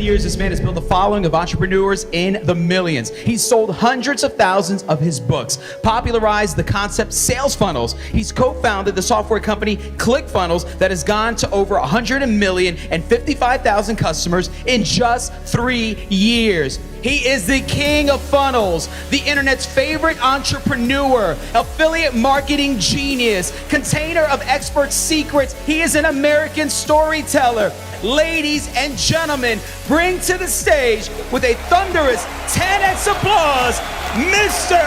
years, this man has built a following of entrepreneurs in the millions. He's sold hundreds of thousands of his books, popularized the concept sales funnels. He's co-founded the software company ClickFunnels that has gone to over 100 million and 55,000 customers in just 3 years. He is the king of funnels, the internet's favorite entrepreneur, affiliate marketing genius, container of expert secrets. He is an American storyteller. Ladies and gentlemen, bring to the stage with a thunderous 10x applause, Mr.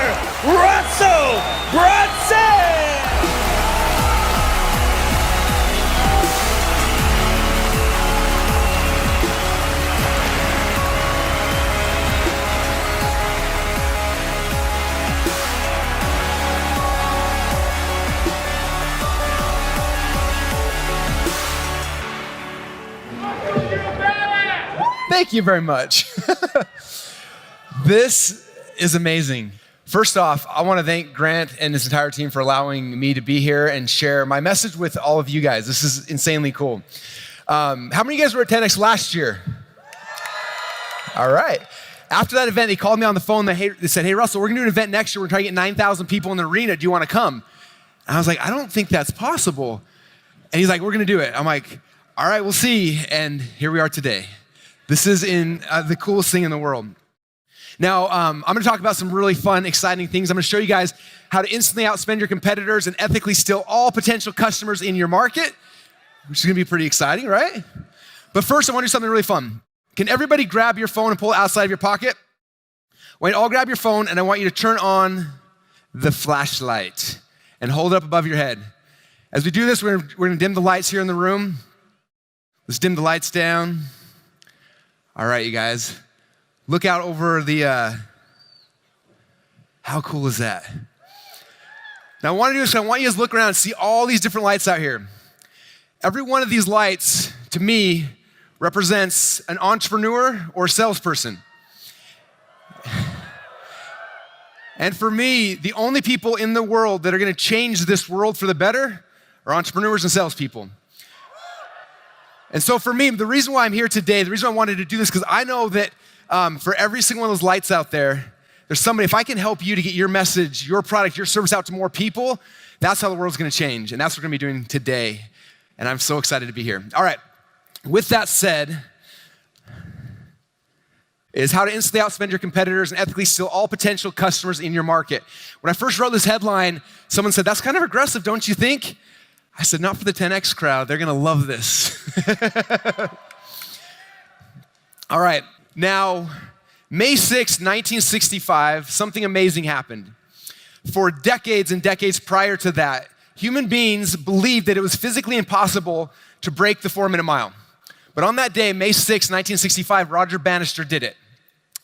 Russell Brunson! Thank you very much. This is amazing. First off, I want to thank Grant and his entire team for allowing me to be here and share my message with all of you guys. This is insanely cool. How many of you guys were at 10X last year? All right. After that event, they called me on the phone. They said, hey, Russell, we're going to do an event next year. We're trying to get 9,000 people in the arena. Do you want to come? And I was like, I don't think that's possible. And he's like, we're going to do it. I'm like, all right, we'll see. And here we are today. This is the coolest thing in the world. Now, I'm gonna talk about some really fun, exciting things. I'm gonna show you guys how to instantly outspend your competitors and ethically steal all potential customers in your market, which is gonna be pretty exciting, right? But first, I wanna do something really fun. Can everybody grab your phone and pull it outside of your pocket? I want you to all grab your phone, and I want you to turn on the flashlight and hold it up above your head. As we do this, we're gonna dim the lights here in the room. Let's dim the lights down. All right, you guys, look out over the, how cool is that? Now, I want to do this, I want you to look around and see all these different lights out here. Every one of these lights, to me, represents an entrepreneur or salesperson. And for me, the only people in the world that are gonna change this world for the better are entrepreneurs and salespeople. And so for me, the reason why I'm here today, the reason I wanted to do this, because I know that for every single one of those lights out there, there's somebody, if I can help you to get your message, your product, your service out to more people, that's how the world's gonna change. And that's what we're gonna be doing today. And I'm so excited to be here. All right, with that said, is how to instantly outspend your competitors and ethically steal all potential customers in your market. When I first wrote this headline, someone said, that's kind of aggressive, don't you think? I said, not for the 10X crowd. They're gonna love this. All right, now, May 6, 1965, something amazing happened. For decades and decades prior to that, human beings believed that it was physically impossible to break the 4-minute mile. But on that day, May 6, 1965, Roger Bannister did it.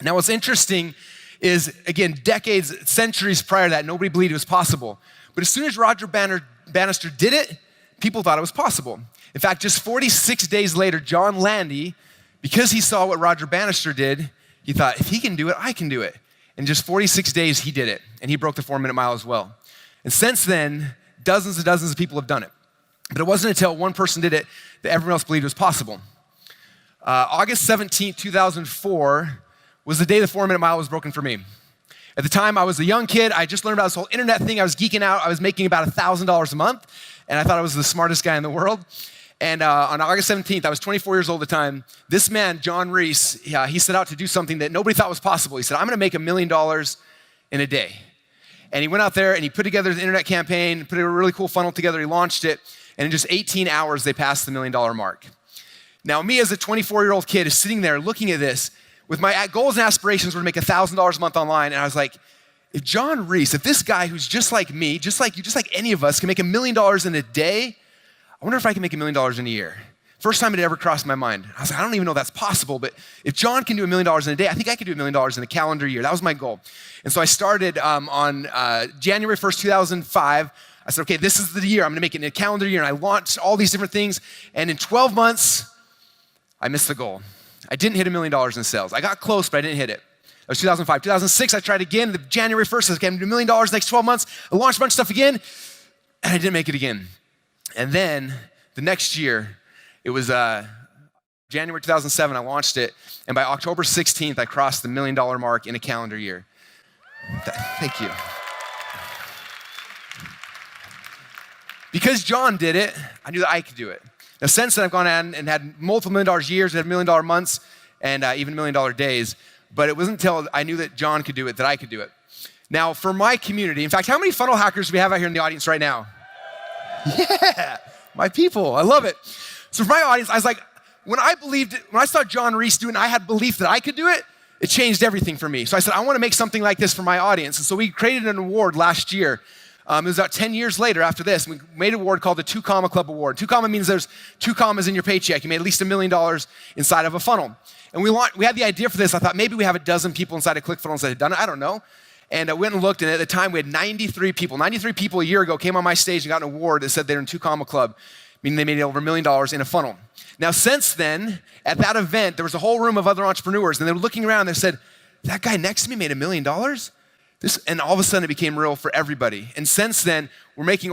Now, what's interesting is, again, decades, centuries prior to that, nobody believed it was possible. But as soon as Roger Bannister did it, people thought it was possible. In fact, just 46 days later, John Landy, because he saw what Roger Bannister did, he thought, if he can do it, I can do it. In just 46 days, he did it, and he broke the 4-minute mile as well. And since then, dozens and dozens of people have done it. But it wasn't until one person did it that everyone else believed it was possible. August 17, 2004 was the day the 4-minute mile was broken for me. At the time, I was a young kid. I just learned about this whole internet thing. I was geeking out. I was making about $1,000 a month, and I thought I was the smartest guy in the world. And on August 17th, I was 24 years old at the time. This man, John Reese, he set out to do something that nobody thought was possible. He said, I'm gonna make $1 million in a day. And he went out there and he put together the internet campaign, put a really cool funnel together, he launched it, and in just 18 hours, they passed the $1 million mark. Now, me as a 24-year-old kid is sitting there looking at this with my goals and aspirations were to make $1,000 a month online, and I was like, if John Reese, if this guy who's just like me, just like you, just like any of us, can make $1 million in a day, I wonder if I can make $1 million in a year. First time it ever crossed my mind. I was like, I don't even know if that's possible, but if John can do $1 million in a day, I think I could do $1 million in a calendar year. That was my goal. And so I started on January 1st, 2005. I said, okay, this is the year. I'm gonna make it in a calendar year. And I launched all these different things. And in 12 months, I missed the goal. I didn't hit $1 million in sales. I got close, but I didn't hit it. That was 2005. 2006, I tried again. The January 1st, I said, okay, I'm gonna do $1 million next 12 months. I launched a bunch of stuff again, and I didn't make it again. And then the next year, it was January 2007, I launched it, and by October 16th, I crossed the $1 million mark in a calendar year. Thank you. Because John did it, I knew that I could do it. Now, since then, I've gone on and had multiple $1 million years, had $1 million months, and even $1 million days. But it wasn't until I knew that John could do it that I could do it. Now, for my community, in fact, how many funnel hackers do we have out here in the audience right now? Yeah, my people, I love it. So for my audience, I was like, when I saw John Reese do it and I had belief that I could do it, it changed everything for me. So I said, I want to make something like this for my audience. And so we created an award last year. It was about 10 years later after this. We made an award called the 2 Comma Club Award. 2 Comma means there's 2 commas in your paycheck. You made at least $1 million inside of a funnel. And we had the idea for this. I thought maybe we have a dozen people inside of ClickFunnels that had done it. I don't know. And I went and looked, and at the time we had 93 people. 93 people a year ago came on my stage and got an award that said they're in 2 Comma Club, meaning they made over $1 million in a funnel. Now, since then, at that event, there was a whole room of other entrepreneurs, and they were looking around and they said, that guy next to me made $1 million? And all of a sudden, it became real for everybody. And since then, we're making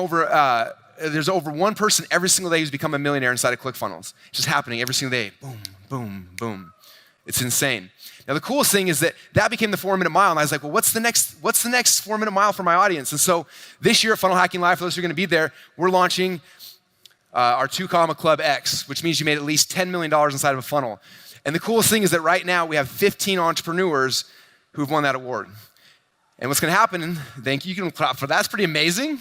there's over one person every single day who's become a millionaire inside of ClickFunnels. It's just happening every single day. Boom, boom, boom. It's insane. Now, the coolest thing is that became the 4-minute mile, and I was like, well, what's the next 4-minute mile for my audience? And so this year at Funnel Hacking Live, for those who are going to be there, we're launching our 2 Comma Club X, which means you made at least $10 million inside of a funnel. And the coolest thing is that right now we have 15 entrepreneurs who've won that award. And what's going to happen, thank you, you can clap for that. That's pretty amazing.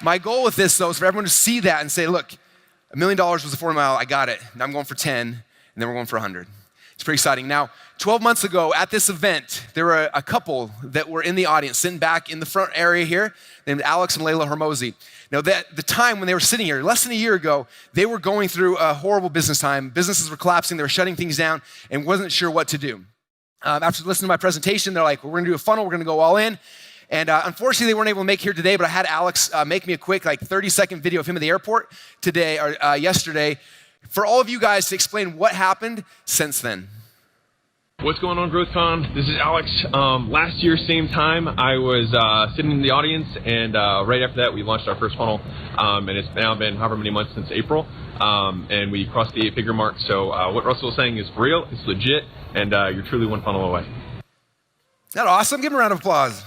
My goal with this, though, is for everyone to see that and say, look, $1 million was the 4 mile, I got it. Now I'm going for 10, and then we're going for 100. It's pretty exciting. Now, 12 months ago at this event, there were a couple that were in the audience, sitting back in the front area here, named Alex and Layla Hormozi. Now, the time when they were sitting here, less than a year ago, they were going through a horrible business time. Businesses were collapsing, they were shutting things down, and wasn't sure what to do. After listening to my presentation, they're like, well, we're gonna do a funnel, we're gonna go all in. And unfortunately, they weren't able to make it here today, but I had Alex make me a quick 30-second video of him at the airport today, or yesterday, for all of you guys to explain what happened since then. What's going on, GrowthCon? This is Alex. Last year, same time, I was sitting in the audience, and right after that, we launched our first funnel, and it's now been however many months since April, and we crossed the 8-figure mark. So what Russell was saying is real, it's legit, and you're truly one funnel away. Isn't that awesome? Give him a round of applause.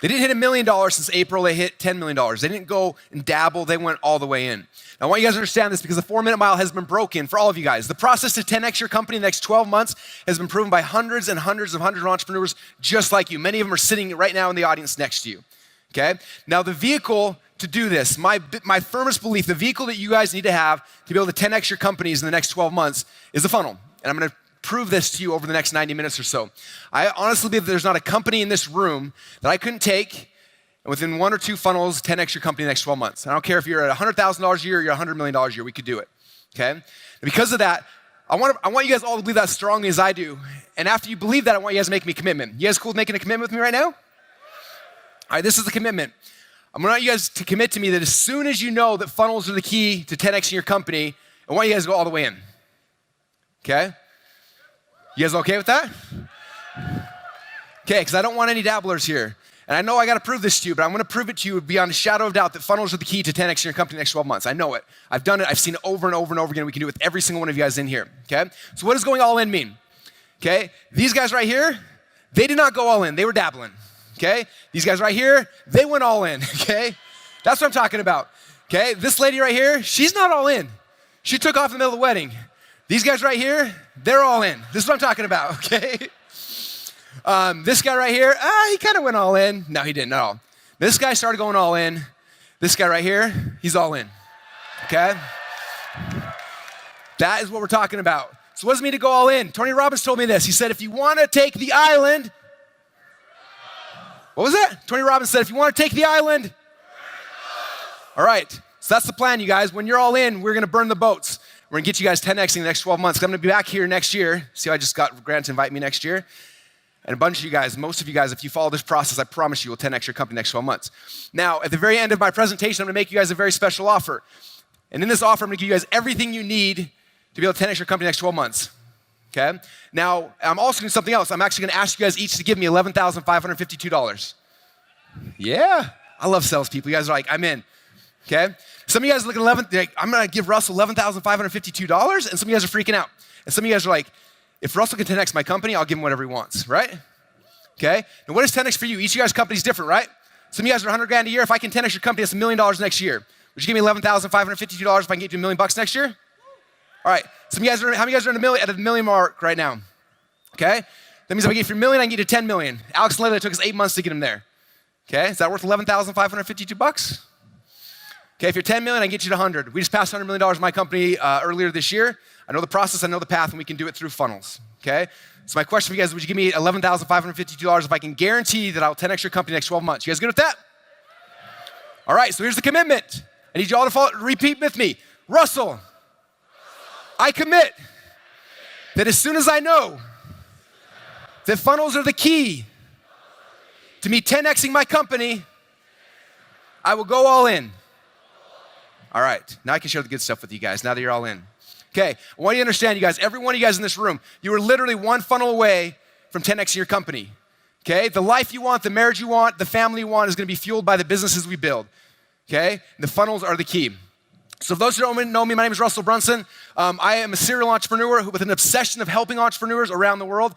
They didn't hit $1 million since April, they hit $10 million. They didn't go and dabble, they went all the way in. Now, I want you guys to understand this because the 4-minute mile has been broken for all of you guys. The process to 10x your company in the next 12 months has been proven by hundreds and hundreds of entrepreneurs just like you. Many of them are sitting right now in the audience next to you, okay? Now, the vehicle to do this, my firmest belief, the vehicle that you guys need to have to be able to 10x your companies in the next 12 months is the funnel. And I'm gonna prove this to you over the next 90 minutes or so. I honestly believe there's not a company in this room that I couldn't take and within 1 or 2 funnels, 10x your company in the next 12 months. I don't care if you're at $100,000 a year or you're $100 million a year, we could do it, okay? And because of that, I want you guys all to believe that as strongly as I do. And after you believe that, I want you guys to make me a commitment. You guys cool with making a commitment with me right now? All right, this is the commitment. I'm gonna want you guys to commit to me that as soon as you know that funnels are the key to 10xing your company, I want you guys to go all the way in, okay? You guys okay with that? Okay, because I don't want any dabblers here. And I know I gotta prove this to you, but I'm gonna prove it to you beyond a shadow of doubt that funnels are the key to 10x your company in the next 12 months. I know it. I've done it. I've seen it over and over and over again. We can do it with every single one of you guys in here, okay? So what does going all in mean? Okay, these guys right here, they did not go all in. They were dabbling, okay? These guys right here, they went all in, okay? That's what I'm talking about, okay? This lady right here, she's not all in. She took off in the middle of the wedding. These guys right here, they're all in. This is what I'm talking about, okay? This guy right here, he kind of went all in. No, he didn't at all. This guy started going all in. This guy right here, he's all in, okay? That is what we're talking about. So what does it mean to go all in? Tony Robbins told me this. He said, if you want to take the island, what was that? Tony Robbins said, if you want to take the island, all right. So that's the plan, you guys. When you're all in, we're going to burn the boats. We're going to get you guys 10xing in the next 12 months. I'm going to be back here next year. See, I just got Grant to invite me next year. And a bunch of you guys, most of you guys, if you follow this process, I promise you will 10x your company next 12 months. Now, at the very end of my presentation, I'm going to make you guys a very special offer. And in this offer, I'm going to give you guys everything you need to be able to 10x your company next 12 months. Okay? Now, I'm also doing something else. I'm actually going to ask you guys each to give me $11,552. Yeah, I love salespeople. You guys are like, I'm in, okay? Some of you guys are looking at I'm gonna give Russell $11,552, and some of you guys are freaking out. And some of you guys are like, if Russell can 10X my company, I'll give him whatever he wants, right? Okay, now what is 10X for you? Each of you guys' company is different, right? Some of you guys are 100 grand a year. If I can 10X your company, that's $1 million next year. Would you give me $11,552 if I can get you $1 million next year? All right, how many of you guys are at the million mark right now? Okay, that means if I get you $1 million, I can get you 10 million. Alex and Layla, it took us 8 months to get him there. Okay, is that worth $11,552? Okay, if you're 10 million, I can get you to 100. We just passed $100 million in my company earlier this year. I know the process, I know the path, and we can do it through funnels, okay? So my question for you guys, would you give me $11,552 if I can guarantee that I'll 10X your company next 12 months? You guys good with that? All right, so here's the commitment. I need you all to repeat with me. Russell, I commit that as soon as I know that funnels are the key to me 10Xing my company, I will go all in. All right, now I can share the good stuff with you guys, now that you're all in. Okay, I want you to understand, you guys, every one of you guys in this room, you are literally one funnel away from 10Xing your company. Okay, the life you want, the marriage you want, the family you want is gonna be fueled by the businesses we build. Okay, the funnels are the key. So for those who don't know me, my name is Russell Brunson. I am a serial entrepreneur with an obsession of helping entrepreneurs around the world.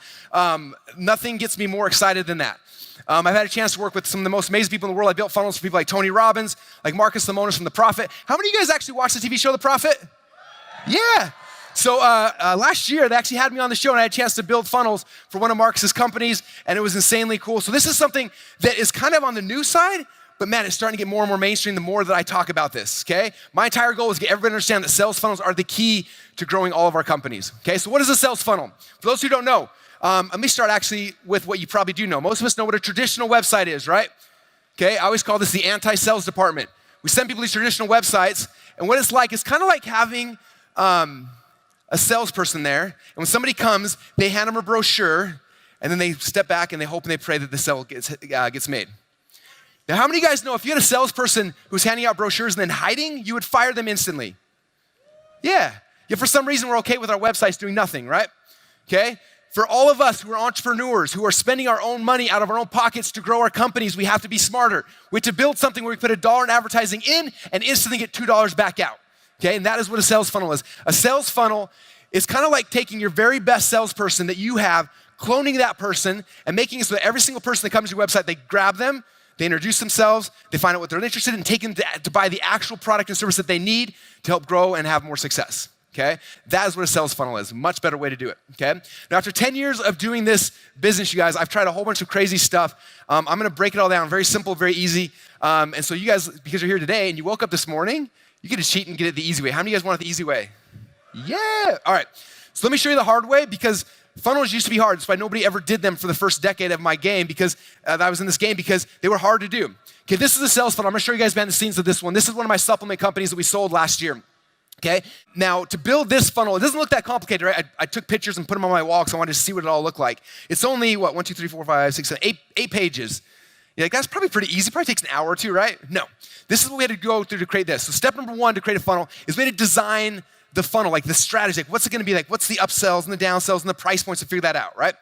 Nothing gets me more excited than that. I've had a chance to work with some of the most amazing people in the world. I built funnels for people like Tony Robbins, like Marcus Lemonis from The Prophet. How many of you guys actually watched the TV show The Prophet? Yeah. So last year, they actually had me on the show, and I had a chance to build funnels for one of Marcus's companies, and it was insanely cool. So this is something that is kind of on the new side, but man, it's starting to get more and more mainstream the more that I talk about this, okay? My entire goal is to get everybody to understand that sales funnels are the key to growing all of our companies, okay? So what is a sales funnel? For those who don't know, let me start actually with what you probably do know. Most of us know what a traditional website is, right? Okay, I always call this the anti-sales department. We send people these traditional websites, and what it's kind of like having a salesperson there, and when somebody comes, they hand them a brochure, and then they step back and they hope and they pray that the sale gets made. Now, how many of you guys know if you had a salesperson who's handing out brochures and then hiding, you would fire them instantly? Yeah, for some reason, we're okay with our websites doing nothing, right? Okay, for all of us who are entrepreneurs, who are spending our own money out of our own pockets to grow our companies, we have to be smarter. We have to build something where we put $1 in advertising in and instantly get $2 back out. Okay, and that is what a sales funnel is. A sales funnel is kind of like taking your very best salesperson that you have, cloning that person, and making it so that every single person that comes to your website, they grab them, they introduce themselves, they find out what they're interested in, take them to buy the actual product and service that they need to help grow and have more success. Okay, that is what a sales funnel is. Much better way to do it. Okay, now after 10 years of doing this business, you guys, I've tried a whole bunch of crazy stuff. I'm gonna break it all down, very simple, very easy. And so you guys, because you're here today and you woke up this morning, you get to cheat and get it the easy way. How many of you guys want it the easy way? Yeah, all right. So let me show you the hard way, because funnels used to be hard. That's why nobody ever did them for the first decade of my game, because I was in this game, because they were hard to do. Okay, this is a sales funnel. I'm gonna show you guys behind the scenes of this one. This is one of my supplement companies that we sold last year. Okay, now to build this funnel, it doesn't look that complicated, right? I took pictures and put them on my wall because I wanted to see what it all looked like. It's only, 1, 2, 3, 4, 5, 6, 7, 8 pages. You're like, that's probably pretty easy. Probably takes an hour or two, right? No. This is what we had to go through to create this. So step number 1 to create a funnel is we had to design the funnel, like the strategy. Like, what's it gonna be like? What's the upsells and the downsells and the price points to figure that out, right?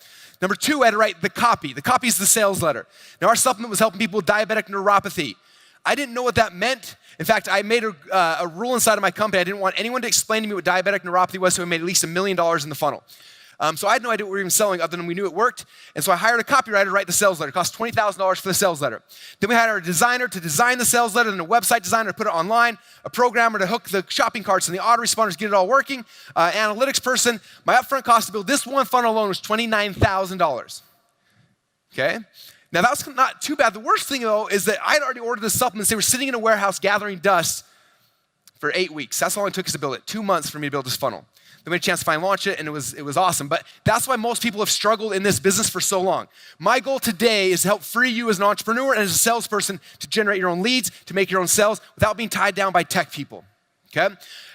Number 2, I had to write the copy. The copy is the sales letter. Now, our supplement was helping people with diabetic neuropathy. I didn't know what that meant. In fact, I made a rule inside of my company. I didn't want anyone to explain to me what diabetic neuropathy was, so we made at least $1 million in the funnel. So I had no idea what we were even selling other than we knew it worked. And so I hired a copywriter to write the sales letter. It cost $20,000 for the sales letter. Then we hired a designer to design the sales letter, then a website designer to put it online, a programmer to hook the shopping carts and the autoresponders, get it all working, analytics person. My upfront cost to build this one funnel alone was $29,000. Okay? Now that's not too bad. The worst thing though is that I had already ordered the supplements. They were sitting in a warehouse gathering dust for 8 weeks. That's all it took us to build it. 2 months for me to build this funnel. Then we had a chance to finally launch it, and it was awesome. But that's why most people have struggled in this business for so long. My goal today is to help free you as an entrepreneur and as a salesperson to generate your own leads, to make your own sales without being tied down by tech people, okay?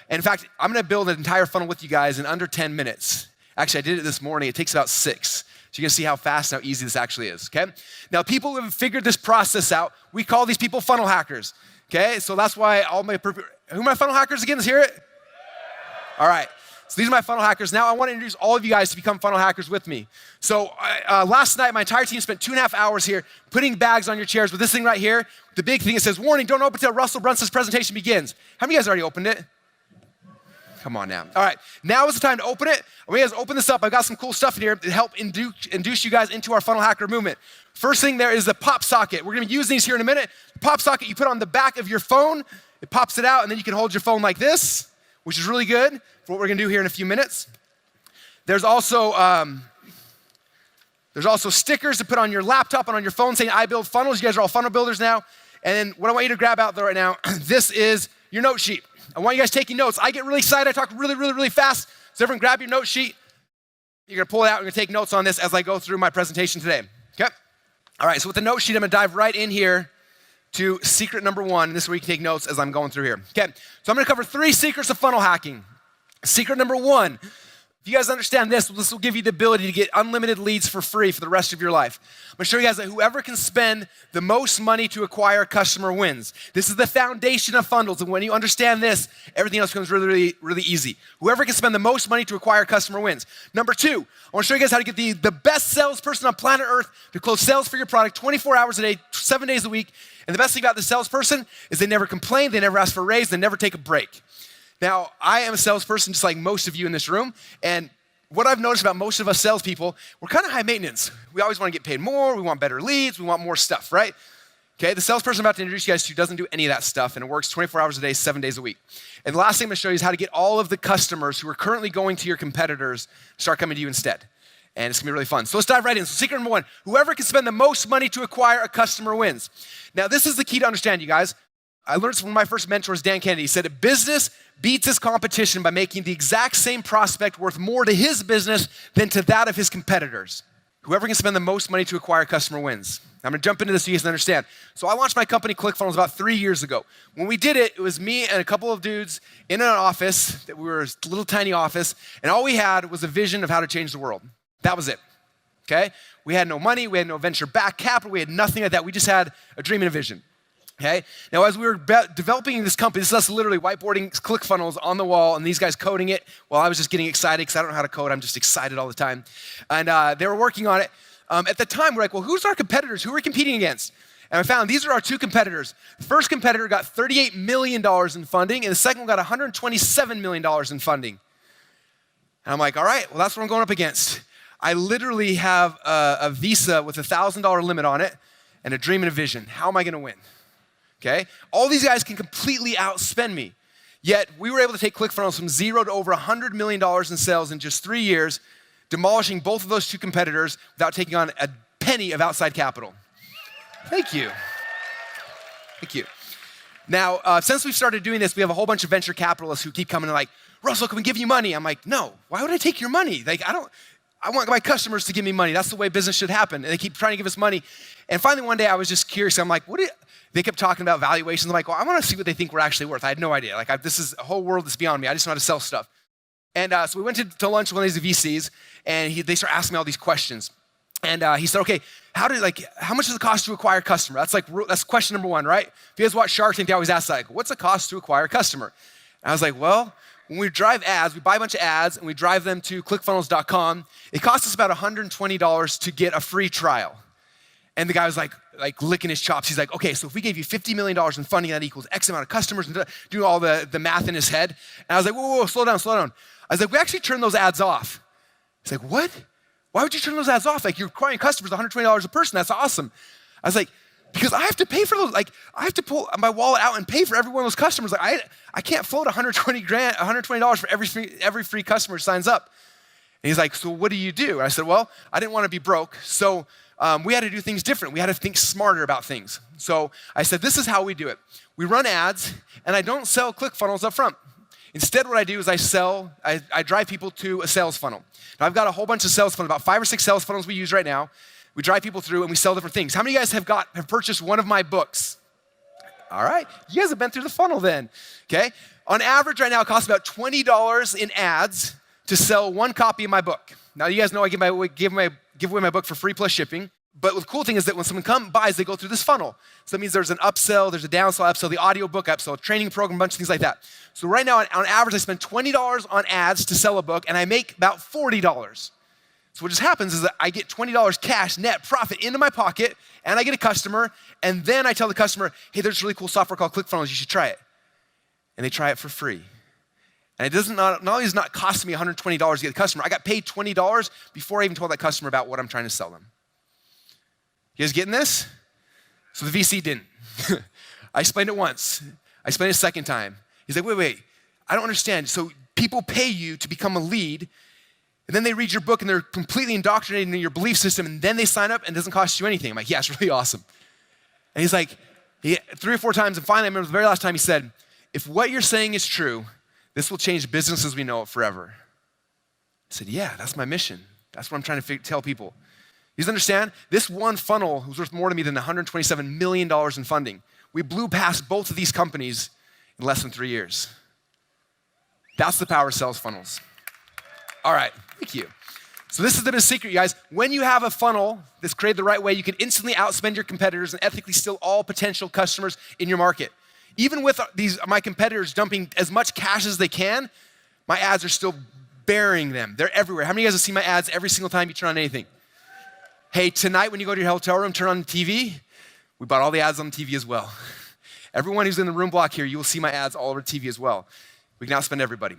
And in fact, I'm gonna build an entire funnel with you guys in under 10 minutes. Actually, I did it this morning. It takes about 6. So you're gonna see how fast and how easy this actually is, okay? Now, people who have figured this process out, we call these people funnel hackers, okay? So that's why who are my funnel hackers again? Let's hear it. All right. So these are my funnel hackers. Now I want to introduce all of you guys to become funnel hackers with me. So last night, my entire team spent 2.5 hours here putting bags on your chairs with this thing right here. The big thing, it says, warning, don't open until Russell Brunson's presentation begins. How many of you guys already opened it? Come on now. All right, now is the time to open it. When you guys open this up, I've got some cool stuff in here to help induce you guys into our funnel hacker movement. First thing there is the pop socket. We're gonna be using these here in a minute. The pop socket you put on the back of your phone, it pops it out, and then you can hold your phone like this, which is really good for what we're gonna do here in a few minutes. There's also stickers to put on your laptop and on your phone saying, I build funnels. You guys are all funnel builders now. And then what I want you to grab out there right now, this is your note sheet. I want you guys taking notes. I get really excited. I talk really fast. So everyone grab your note sheet. You're gonna pull it out. You're gonna take notes on this as I go through my presentation today, okay? All right, so with the note sheet, I'm gonna dive right in here to secret number 1. This is where you can take notes as I'm going through here, okay? So I'm gonna cover 3 secrets of funnel hacking. Secret number 1, if you guys understand this will give you the ability to get unlimited leads for free for the rest of your life. I'm gonna show you guys that whoever can spend the most money to acquire a customer wins. This is the foundation of funnels, and when you understand this, everything else becomes really easy. Whoever can spend the most money to acquire a customer wins. Number 2, I wanna show you guys how to get the best salesperson on planet Earth to close sales for your product 24 hours a day, 7 days a week. And the best thing about the salesperson is they never complain, they never ask for a raise, they never take a break. Now, I am a salesperson just like most of you in this room, and what I've noticed about most of us salespeople, we're kind of high maintenance. We always want to get paid more, we want better leads, we want more stuff, right? Okay, the salesperson I'm about to introduce you guys to doesn't do any of that stuff, and it works 24 hours a day, 7 days a week. And the last thing I'm gonna show you is how to get all of the customers who are currently going to your competitors start coming to you instead. And it's gonna be really fun. So let's dive right in. So secret number 1, whoever can spend the most money to acquire a customer wins. Now this is the key to understand, you guys. I learned this from one of my first mentors, Dan Kennedy. He said, a business beats its competition by making the exact same prospect worth more to his business than to that of his competitors. Whoever can spend the most money to acquire a customer wins. I'm gonna jump into this so you guys understand. So I launched my company, ClickFunnels, about 3 years ago. When we did it, it was me and a couple of dudes in an office, that we were a little tiny office, and all we had was a vision of how to change the world. That was it, okay? We had no money, we had no venture-backed capital, we had nothing like that. We just had a dream and a vision. Okay. Now, as we were developing this company, this is us literally whiteboarding ClickFunnels on the wall, and these guys coding it while I was just getting excited because I don't know how to code. I'm just excited all the time. And they were working on it. At the time, we're like, well, who's our competitors? Who are we competing against? And I found these are our 2 competitors. The first competitor got $38 million in funding, and the second one got $127 million in funding. And I'm like, all right, well, that's what I'm going up against. I literally have a Visa with a $1,000 limit on it and a dream and a vision. How am I going to win? Okay? All these guys can completely outspend me. Yet, we were able to take ClickFunnels from 0 to over $100 million in sales in just 3 years, demolishing both of those 2 competitors without taking on a penny of outside capital. Thank you. Thank you. Now, since we've started doing this, we have a whole bunch of venture capitalists who keep coming and like, Russell, can we give you money? I'm like, no, why would I take your money? Like, I want my customers to give me money. That's the way business should happen. And they keep trying to give us money. And finally, one day I was just curious. I'm like, they kept talking about valuations. I'm like, well, I want to see what they think we're actually worth. I had no idea. Like, this is a whole world that's beyond me. I just know how to sell stuff. And so we went to lunch with one of these VCs, and they started asking me all these questions. And he said, okay, how much does it cost to acquire a customer? That's question number 1, right? If you guys watch Shark Tank, they always ask that, like, what's the cost to acquire a customer? And I was like, well, when we drive ads, we buy a bunch of ads, and we drive them to clickfunnels.com. It costs us about $120 to get a free trial. And the guy was like licking his chops. He's like, okay, so if we gave you $50 million in funding, that equals X amount of customers, and doing all the math in his head. And I was like, whoa, slow down. I was like, we actually turn those ads off. He's like, what? Why would you turn those ads off? Like, you're acquiring customers $120 a person. That's awesome. I was like, because I have to pay for those. Like, I have to pull my wallet out and pay for every one of those customers. Like, I can't float $120 for every free customer who signs up. And he's like, so what do you do? And I said, well, I didn't want to be broke, so we had to do things different. We had to think smarter about things. So I said, this is how we do it. We run ads, and I don't sell ClickFunnels up front. Instead, what I do is I drive people to a sales funnel. Now, I've got a whole bunch of sales funnels, about 5 or 6 sales funnels we use right now. We drive people through, and we sell different things. How many of you guys have purchased one of my books? All right, you guys have been through the funnel then, okay? On average right now, it costs about $20 in ads to sell 1 copy of my book. Now, you guys know I give away my book for free plus shipping, But the cool thing is that when someone buys, they go through this funnel. So that means there's an upsell, there's a downsell, upsell, the audiobook upsell, a training program, a bunch of things like that. So right now, on average, I spend $20 on ads to sell a book, and I make about $40. So what just happens is that I get $20 cash net profit into my pocket, and I get a customer, and then I tell the customer, hey, there's really cool software called ClickFunnels, you should try it. And they try it for free. And it doesn't not only does it not cost me $120 to get the customer, I got paid $20 before I even told that customer about what I'm trying to sell them. You guys getting this? So the VC didn't. I explained it once. I explained it a second time. He's like, wait, I don't understand. So people pay you to become a lead, and then they read your book and they're completely indoctrinated into your belief system, and then they sign up and it doesn't cost you anything. I'm like, yeah, it's really awesome. And he's like, 3 or 4 times, and finally I remember the very last time he said, if what you're saying is true, this will change business as we know it forever. I said, yeah, that's my mission. That's what I'm trying to tell people. You guys understand? This one funnel was worth more to me than $127 million in funding. We blew past both of these companies in less than 3 years. That's the power of sales funnels. All right, thank you. So this is the secret, you guys. When you have a funnel that's created the right way, you can instantly outspend your competitors and ethically steal all potential customers in your market. Even with my competitors dumping as much cash as they can, my ads are still burying them. They're everywhere. How many of you guys have seen my ads every single time you turn on anything? Hey, tonight when you go to your hotel room, turn on the TV. We bought all the ads on the TV as well. Everyone who's in the room block here, you will see my ads all over TV as well. We can outspend everybody,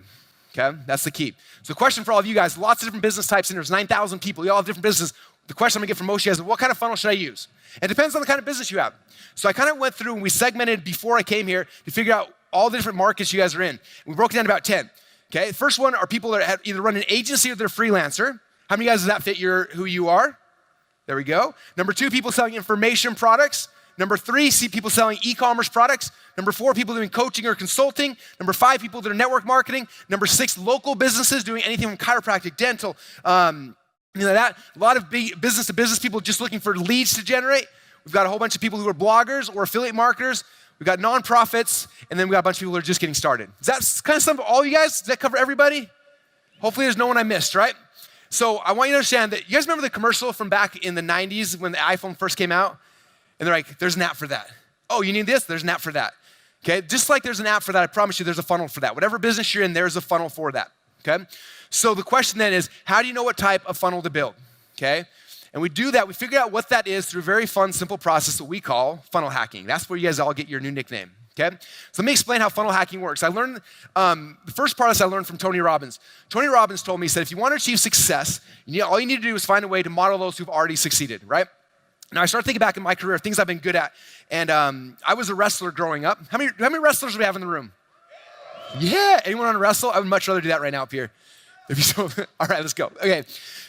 okay? That's the key. So the question for all of you guys, lots of different business types, and there's 9,000 people. You all have different businesses. The question I'm gonna get from most of you guys is, what kind of funnel should I use? It depends on the kind of business you have. So I kind of went through and we segmented before I came here to figure out all the different markets you guys are in. We broke it down to about 10, okay? The first one are people that have either run an agency or they're freelancer. How many guys does that fit who you are? There we go. Number 2, people selling information products. Number 3, see people selling e-commerce products. Number 4, people doing coaching or consulting. Number 5, people that are network marketing. Number 6, local businesses doing anything from chiropractic, dental, that. A lot of big business-to-business people just looking for leads to generate. We've got a whole bunch of people who are bloggers or affiliate marketers. We've got nonprofits, and then we got a bunch of people who are just getting started. Is that kind of some of all you guys? Does that cover everybody? Hopefully there's no one I missed, right? So I want you to understand that, you guys remember the commercial from back in the 90s when the iPhone first came out? And they're like, there's an app for that. Oh, you need this? There's an app for that. Okay, just like there's an app for that, I promise you there's a funnel for that. Whatever business you're in, there's a funnel for that, okay? So the question then is, how do you know what type of funnel to build, okay? And we do that, we figure out what that is through a very fun, simple process that we call funnel hacking. That's where you guys all get your new nickname, okay? So let me explain how funnel hacking works. I learned, the first part of this I learned from Tony Robbins. Tony Robbins told me, he said, if you want to achieve success, all you need to do is find a way to model those who've already succeeded, right? Now I started thinking back in my career, things I've been good at, and I was a wrestler growing up. How many wrestlers do we have in the room? Yeah, anyone want to wrestle? I would much rather do that right now up here. All right, let's go. Okay,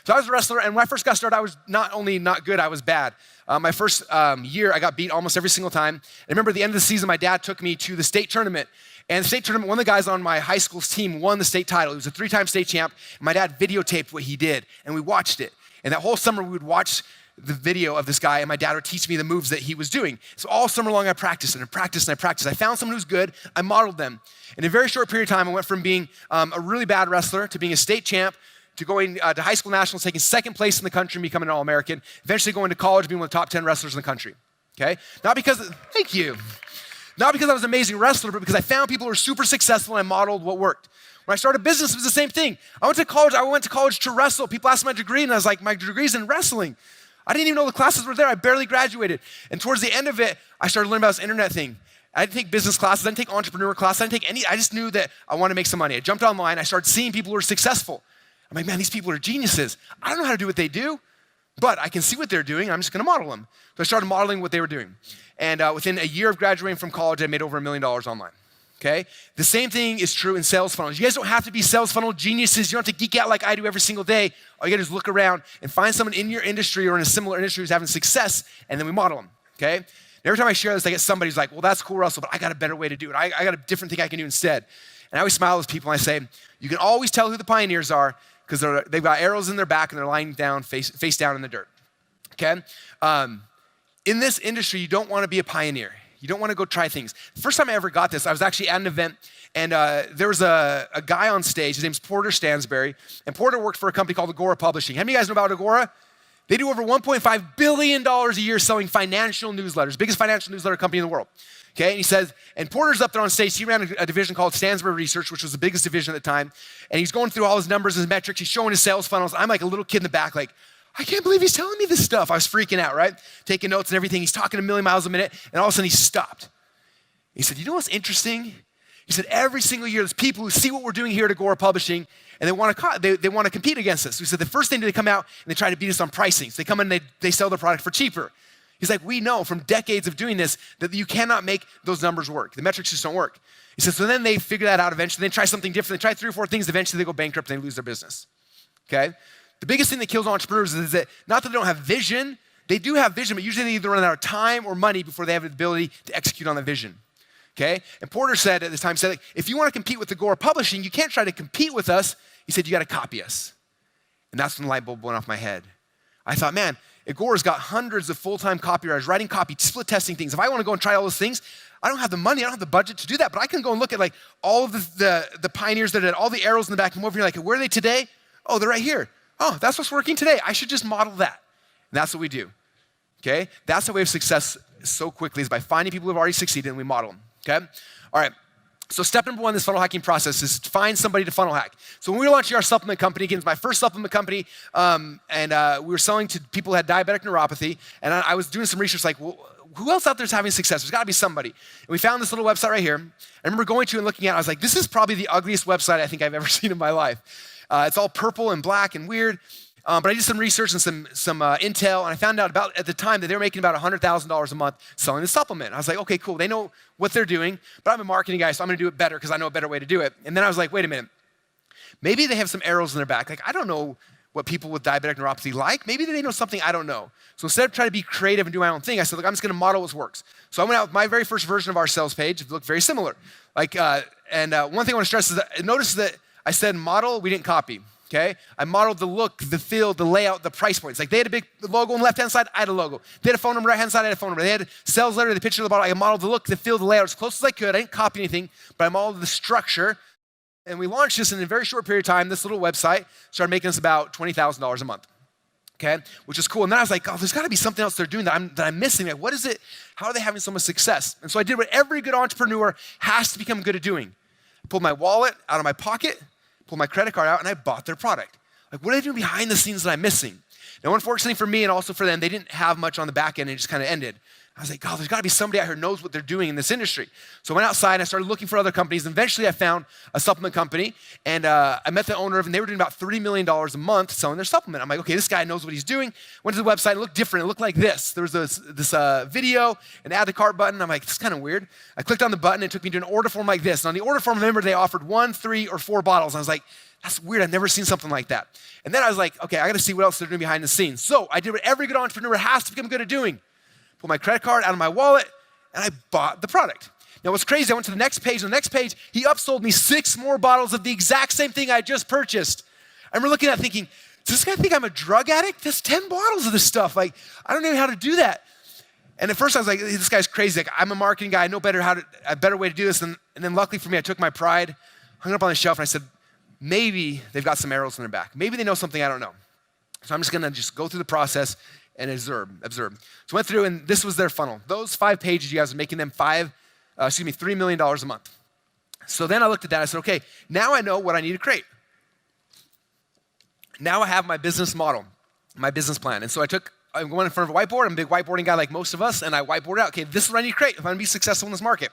so I was a wrestler, and when I first got started, I was not only not good, I was bad. My first year, I got beat almost every single time. I remember at the end of the season, my dad took me to the state tournament, and the state tournament, one of the guys on my high school's team won the state title. He was a 3-time state champ, and my dad videotaped what he did, and we watched it. And that whole summer, we would watch the video of this guy, and my dad would teach me the moves that he was doing. So all summer long, I practiced and I practiced and I practiced. I found someone who's good, I modeled them. In a very short period of time, I went from being a really bad wrestler to being a state champ, to going to high school nationals, taking 2nd place in the country and becoming an All-American, eventually going to college, being one of the top 10 wrestlers in the country, okay? Thank you. Not because I was an amazing wrestler, but because I found people who were super successful and I modeled what worked. When I started business, it was the same thing. I went to college to wrestle. People asked my degree, and I was like, my degree's in wrestling. I didn't even know the classes were there. I barely graduated. And towards the end of it, I started learning about this internet thing. I didn't take business classes. I didn't take entrepreneur classes. I didn't take any. I just knew that I wanted to make some money. I jumped online. I started seeing people who were successful. I'm like, man, these people are geniuses. I don't know how to do what they do, but I can see what they're doing. I'm just going to model them. So I started modeling what they were doing. And within a year of graduating from college, I made over $1 million online. Okay? The same thing is true in sales funnels. You guys don't have to be sales funnel geniuses. You don't have to geek out like I do every single day. All you gotta do is look around and find someone in your industry or in a similar industry who's having success, and then we model them, okay? And every time I share this, I get somebody who's like, well, that's cool, Russell, but I got a better way to do it. I got a different thing I can do instead. And I always smile at those people and I say, you can always tell who the pioneers are because they've got arrows in their back and they're lying down, face down in the dirt, okay? In this industry, you don't wanna be a pioneer. You don't want to go try things. The first time I ever got this, I was actually at an event, and there was a guy on stage. His name's Porter Stansberry, and Porter worked for a company called Agora Publishing. How many of you guys know about Agora? They do over $1.5 billion a year selling financial newsletters, biggest financial newsletter company in the world. Okay, and he says, and Porter's up there on stage. He ran a division called Stansberry Research, which was the biggest division at the time. And he's going through all his numbers, his metrics. He's showing his sales funnels. I'm like a little kid in the back, like, I can't believe he's telling me this stuff. I was freaking out, right? Taking notes and everything. He's talking a million miles a minute, and all of a sudden he stopped. He said, you know what's interesting? He said, every single year there's people who see what we're doing here at Agora Publishing, and they want to compete against us. So he said, the first thing they come out and they try to beat us on pricing. So they come in and they sell their product for cheaper. He's like, we know from decades of doing this that you cannot make those numbers work. The metrics just don't work. He says, so then they figure that out eventually. They try something different. They try 3 or 4 things. Eventually they go bankrupt and they lose their business. Okay? The biggest thing that kills entrepreneurs is that not that they don't have vision. They do have vision, but usually they either run out of time or money before they have the ability to execute on the vision. Okay? And Porter said at this time, like, if you want to compete with Agora Publishing, you can't try to compete with us. He said, you got to copy us. And that's when the light bulb went off my head. I thought, man, Agora's got hundreds of full-time copywriters writing copy, split testing things. If I want to go and try all those things, I don't have the money, I don't have the budget to do that, but I can go and look at like all of the pioneers that had all the arrows in the back and over here, like, where are they today? Oh, they're right here. Oh, that's what's working today. I should just model that. And that's what we do, okay? That's the way of success so quickly is by finding people who have already succeeded and we model them, okay? All right. So step number 1 in this funnel hacking process is to find somebody to funnel hack. So when we were launching our supplement company, again, it's my first supplement company, and we were selling to people who had diabetic neuropathy, and I was doing some research like, well, who else out there is having success? There's got to be somebody. And we found this little website right here. I remember going to it and looking at it. I was like, this is probably the ugliest website I think I've ever seen in my life. It's all purple and black and weird. But I did some research and some intel, and I found out at the time that they were making about $100,000 a month selling the supplement. I was like, okay, cool. They know what they're doing, but I'm a marketing guy, so I'm going to do it better because I know a better way to do it. And then I was like, wait a minute. Maybe they have some arrows in their back. Like, I don't know what people with diabetic neuropathy like. Maybe they know something I don't know. So instead of trying to be creative and do my own thing, I said, look, I'm just going to model what works. So I went out with my very first version of our sales page. It looked very similar. Like, one thing I want to stress is that notice that I said model, we didn't copy. Okay, I modeled the look, the feel, the layout, the price points. Like they had a big logo on the left-hand side, I had a logo. They had a phone number, right-hand side, I had a phone number. They had a sales letter, the picture of the bottle. I modeled the look, the feel, the layout as close as I could. I didn't copy anything, but I modeled the structure. And we launched this in a very short period of time. This little website started making us about $20,000 a month. Okay, which is cool. And then I was like, oh, there's got to be something else they're doing that I'm missing. Like, what is it? How are they having so much success? And so I did what every good entrepreneur has to become good at doing. I pulled my wallet out of my pocket, pulled my credit card out, and I bought their product. Like, what are they doing behind the scenes that I'm missing? Now, unfortunately for me and also for them, they didn't have much on the back end and it just kind of ended. I was like, God, there's got to be somebody out here who knows what they're doing in this industry. So I went outside and I started looking for other companies. And eventually I found a supplement company and I met the owner of it, and they were doing about $30 million a month selling their supplement. I'm like, okay, this guy knows what he's doing. Went to the website, it looked different. It looked like this. There was this video, an add to cart button. I'm like, this is kind of weird. I clicked on the button, it took me to an order form like this. And on the order form, remember, they offered 1, 3, or 4 bottles. And I was like, that's weird, I've never seen something like that. And then I was like, okay, I gotta see what else they're doing behind the scenes. So I did what every good entrepreneur has to become good at doing. Pulled my credit card out of my wallet, and I bought the product. Now what's crazy, I went to the next page. On the next page, he upsold me 6 more bottles of the exact same thing I just purchased. I remember looking at it thinking, does this guy think I'm a drug addict? There's 10 bottles of this stuff. Like, I don't know how to do that. And at first I was like, this guy's crazy. Like, I'm a marketing guy, I know a better way to do this. And then luckily for me, I took my pride, hung it up on the shelf, and I said, maybe they've got some arrows in their back. Maybe they know something I don't know. So I'm just gonna go through the process and observe. So I went through, and this was their funnel. Those 5 pages, you guys, are making them $3 million a month. So then I looked at that, I said, okay, now I know what I need to create. Now I have my business model, my business plan. And so I'm going in front of a whiteboard. I'm a big whiteboarding guy like most of us, and I whiteboarded out, okay, this is what I need to create if I'm gonna be successful in this market.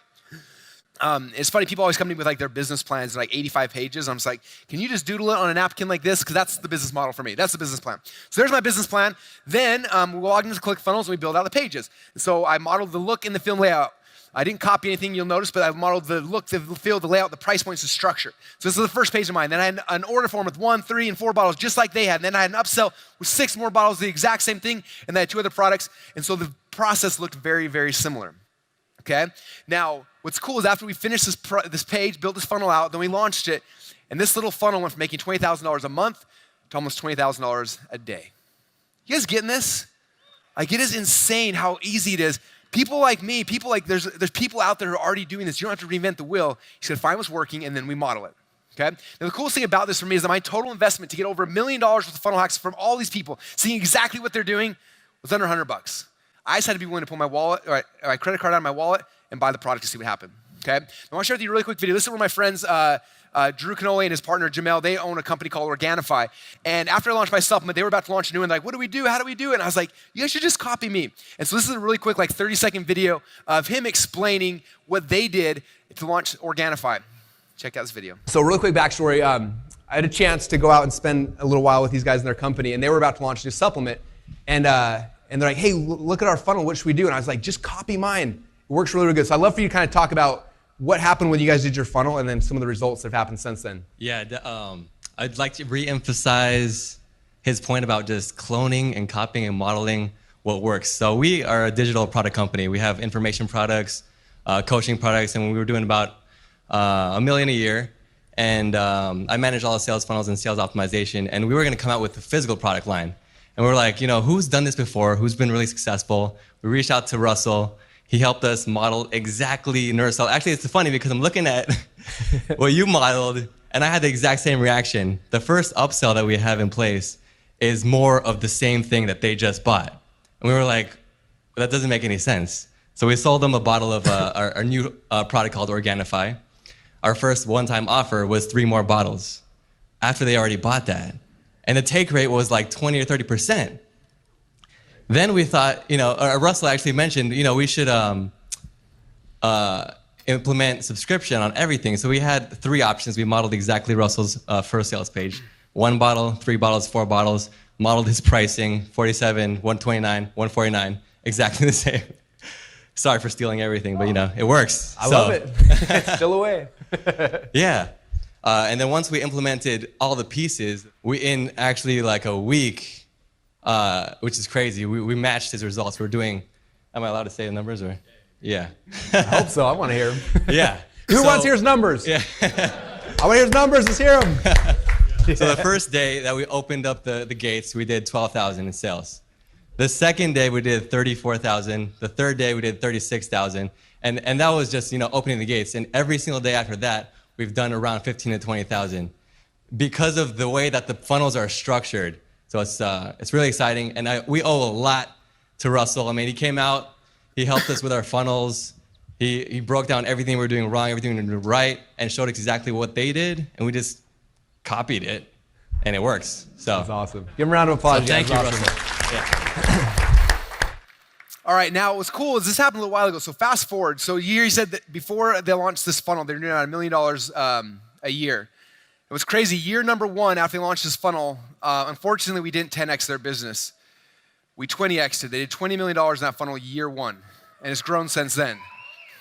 It's funny, people always come to me with like their business plans, like 85 pages. I'm just like, can you just doodle it on a napkin like this? Because that's the business model for me. That's the business plan. So there's my business plan. Then we log into ClickFunnels and we build out the pages. And so I modeled the look and the film layout. I didn't copy anything, you'll notice, but I modeled the look, the feel, the layout, the price points, the structure. So this is the first page of mine. Then I had an order form with 1, 3, and 4 bottles, just like they had. And then I had an upsell with 6 more bottles, the exact same thing, and then I had 2 other products. And so the process looked very, very similar. Okay? Now, what's cool is after we finished this page, built this funnel out, then we launched it, and this little funnel went from making $20,000 a month to almost $20,000 a day. You guys getting this? Like, it is insane how easy it is. People like me, there's people out there who are already doing this. You don't have to reinvent the wheel. You just gotta find what's working, and then we model it. okay? Now, the coolest thing about this for me is that my total investment to get over $1 million worth of funnel hacks from all these people, seeing exactly what they're doing, was under $100. I just had to be willing to pull my wallet, or my credit card out of my wallet and buy the product to see what happened, okay? I want to share with you a really quick video. This is where my friends, Drew Canole and his partner, Jamel, they own a company called Organifi. And after I launched my supplement, they were about to launch a new one. Like, what do we do? How do we do it? And I was like, you guys should just copy me. And so this is a really quick, like 30-second video of him explaining what they did to launch Organifi. Check out this video. So really quick backstory. I had a chance to go out and spend a little while with these guys in their company, and they were about to launch a new supplement. And they're like, hey, look at our funnel. What should we do? And I was like, just copy mine. It works really, really good. So I'd love for you to kind of talk about what happened when you guys did your funnel and then some of the results that have happened since then. Yeah, I'd like to re-emphasize his point about just cloning and copying and modeling what works. So we are a digital product company. We have information products, coaching products, and we were doing about $1 million a year. And I manage all the sales funnels and sales optimization. And we were going to come out with a physical product line. And we're like, who's done this before? Who's been really successful? We reached out to Russell. He helped us model exactly NerdSell. Actually, it's funny because I'm looking at what you modeled, and I had the exact same reaction. The first upsell that we have in place is more of the same thing that they just bought. And we were like, that doesn't make any sense. So we sold them a bottle of our new product called Organifi. Our first one-time offer was 3 more bottles after they already bought that. And the take rate was like 20 or 30%. Then we thought, Russell actually mentioned, we should implement subscription on everything. So we had 3 options. We modeled exactly Russell's first sales page. 1 bottle, 3 bottles, 4 bottles, modeled his pricing, 47, 129, 149, exactly the same. Sorry for stealing everything, but it works. I love it. It's still away. Yeah. And then once we implemented all the pieces, in actually like a week, which is crazy, we matched his results. We're doing, am I allowed to say the numbers or? Yeah. I hope so. I want to hear them. Yeah. Who wants to hear his numbers? Yeah. I want to hear his numbers. Let's hear them. So the first day that we opened up the gates, we did 12,000 in sales. The second day we did 34,000. The third day we did 36,000. And that was just, opening the gates. And every single day after that, we've done around 15 to 20,000 because of the way that the funnels are structured. So it's really exciting. And we owe a lot to Russell. I mean, he came out, he helped us with our funnels. He broke down everything we were doing wrong, everything we were doing right, and showed us exactly what they did. And we just copied it, and it works. So that's awesome. Give him a round of applause. So thank you, awesome. Russell. Yeah. All right, now what's cool is this happened a little while ago. So fast forward. So he said that before they launched this funnel, they were doing about $1 million a year. It was crazy. Year number 1 after they launched this funnel, unfortunately, we didn't 10x their business. We 20x'd it. They did $20 million in that funnel year 1, and it's grown since then.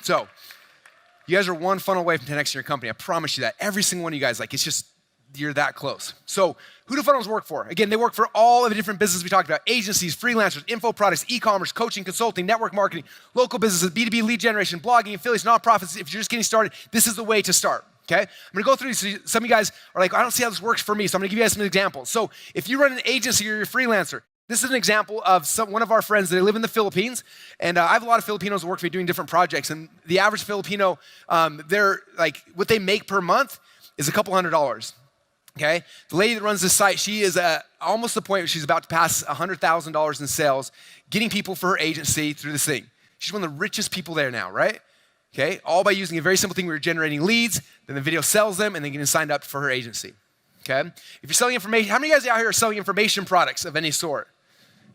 So you guys are 1 funnel away from 10xing your company. I promise you that. Every single one of you guys, it's just, you're that close. So who do funnels work for? Again, they work for all of the different businesses we talked about: agencies, freelancers, info products, e-commerce, coaching, consulting, network marketing, local businesses, B2B lead generation, blogging, affiliates, nonprofits. If you're just getting started, this is the way to start. Okay? I'm gonna go through these. Some of you guys are like, I don't see how this works for me, so I'm gonna give you guys some examples. So if you run an agency or you're a freelancer, this is an example of one of our friends that live in the Philippines, and I have a lot of Filipinos who work for me doing different projects, and the average Filipino, they're what they make per month is a couple $100s. Okay? The lady that runs this site, she is almost the point where she's about to pass $100,000 in sales, getting people for her agency through this thing. She's one of the richest people there now, right? Okay? All by using a very simple thing. We were generating leads, then the video sells them, and then getting signed up for her agency. Okay? If you're selling information, how many of you guys out here are selling information products of any sort?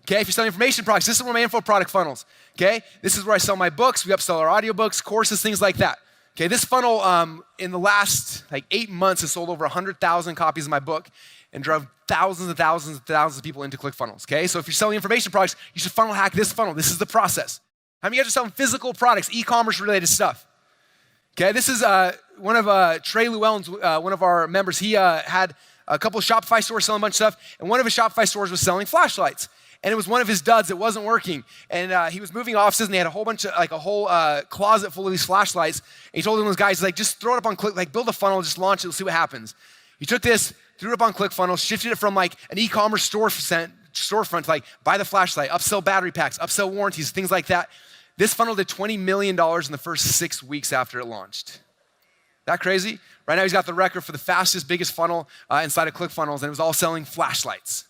Okay? If you're selling information products, this is one of my info product funnels. Okay? This is where I sell my books. We upsell our audiobooks, courses, things like that. Okay, this funnel in the last 8 months has sold over 100,000 copies of my book and drove thousands and thousands and thousands of people into ClickFunnels. Okay, so if you're selling information products, you should funnel hack this funnel. This is the process. How many of you guys are selling physical products, e-commerce related stuff? Okay, this is one of Trey Llewellyn's, one of our members. He had a couple of Shopify stores selling a bunch of stuff, and one of his Shopify stores was selling flashlights. And it was one of his duds that wasn't working. And he was moving offices, and they had a whole bunch of, a whole closet full of these flashlights. And he told one of those guys, just throw it up on build a funnel, just launch it, we'll see what happens. He took this, threw it up on ClickFunnels, shifted it from an e-commerce storefront to buy the flashlight, upsell battery packs, upsell warranties, things like that. This funnel did $20 million in the first 6 weeks after it launched. That crazy? Right now he's got the record for the fastest, biggest funnel inside of ClickFunnels, and it was all selling flashlights.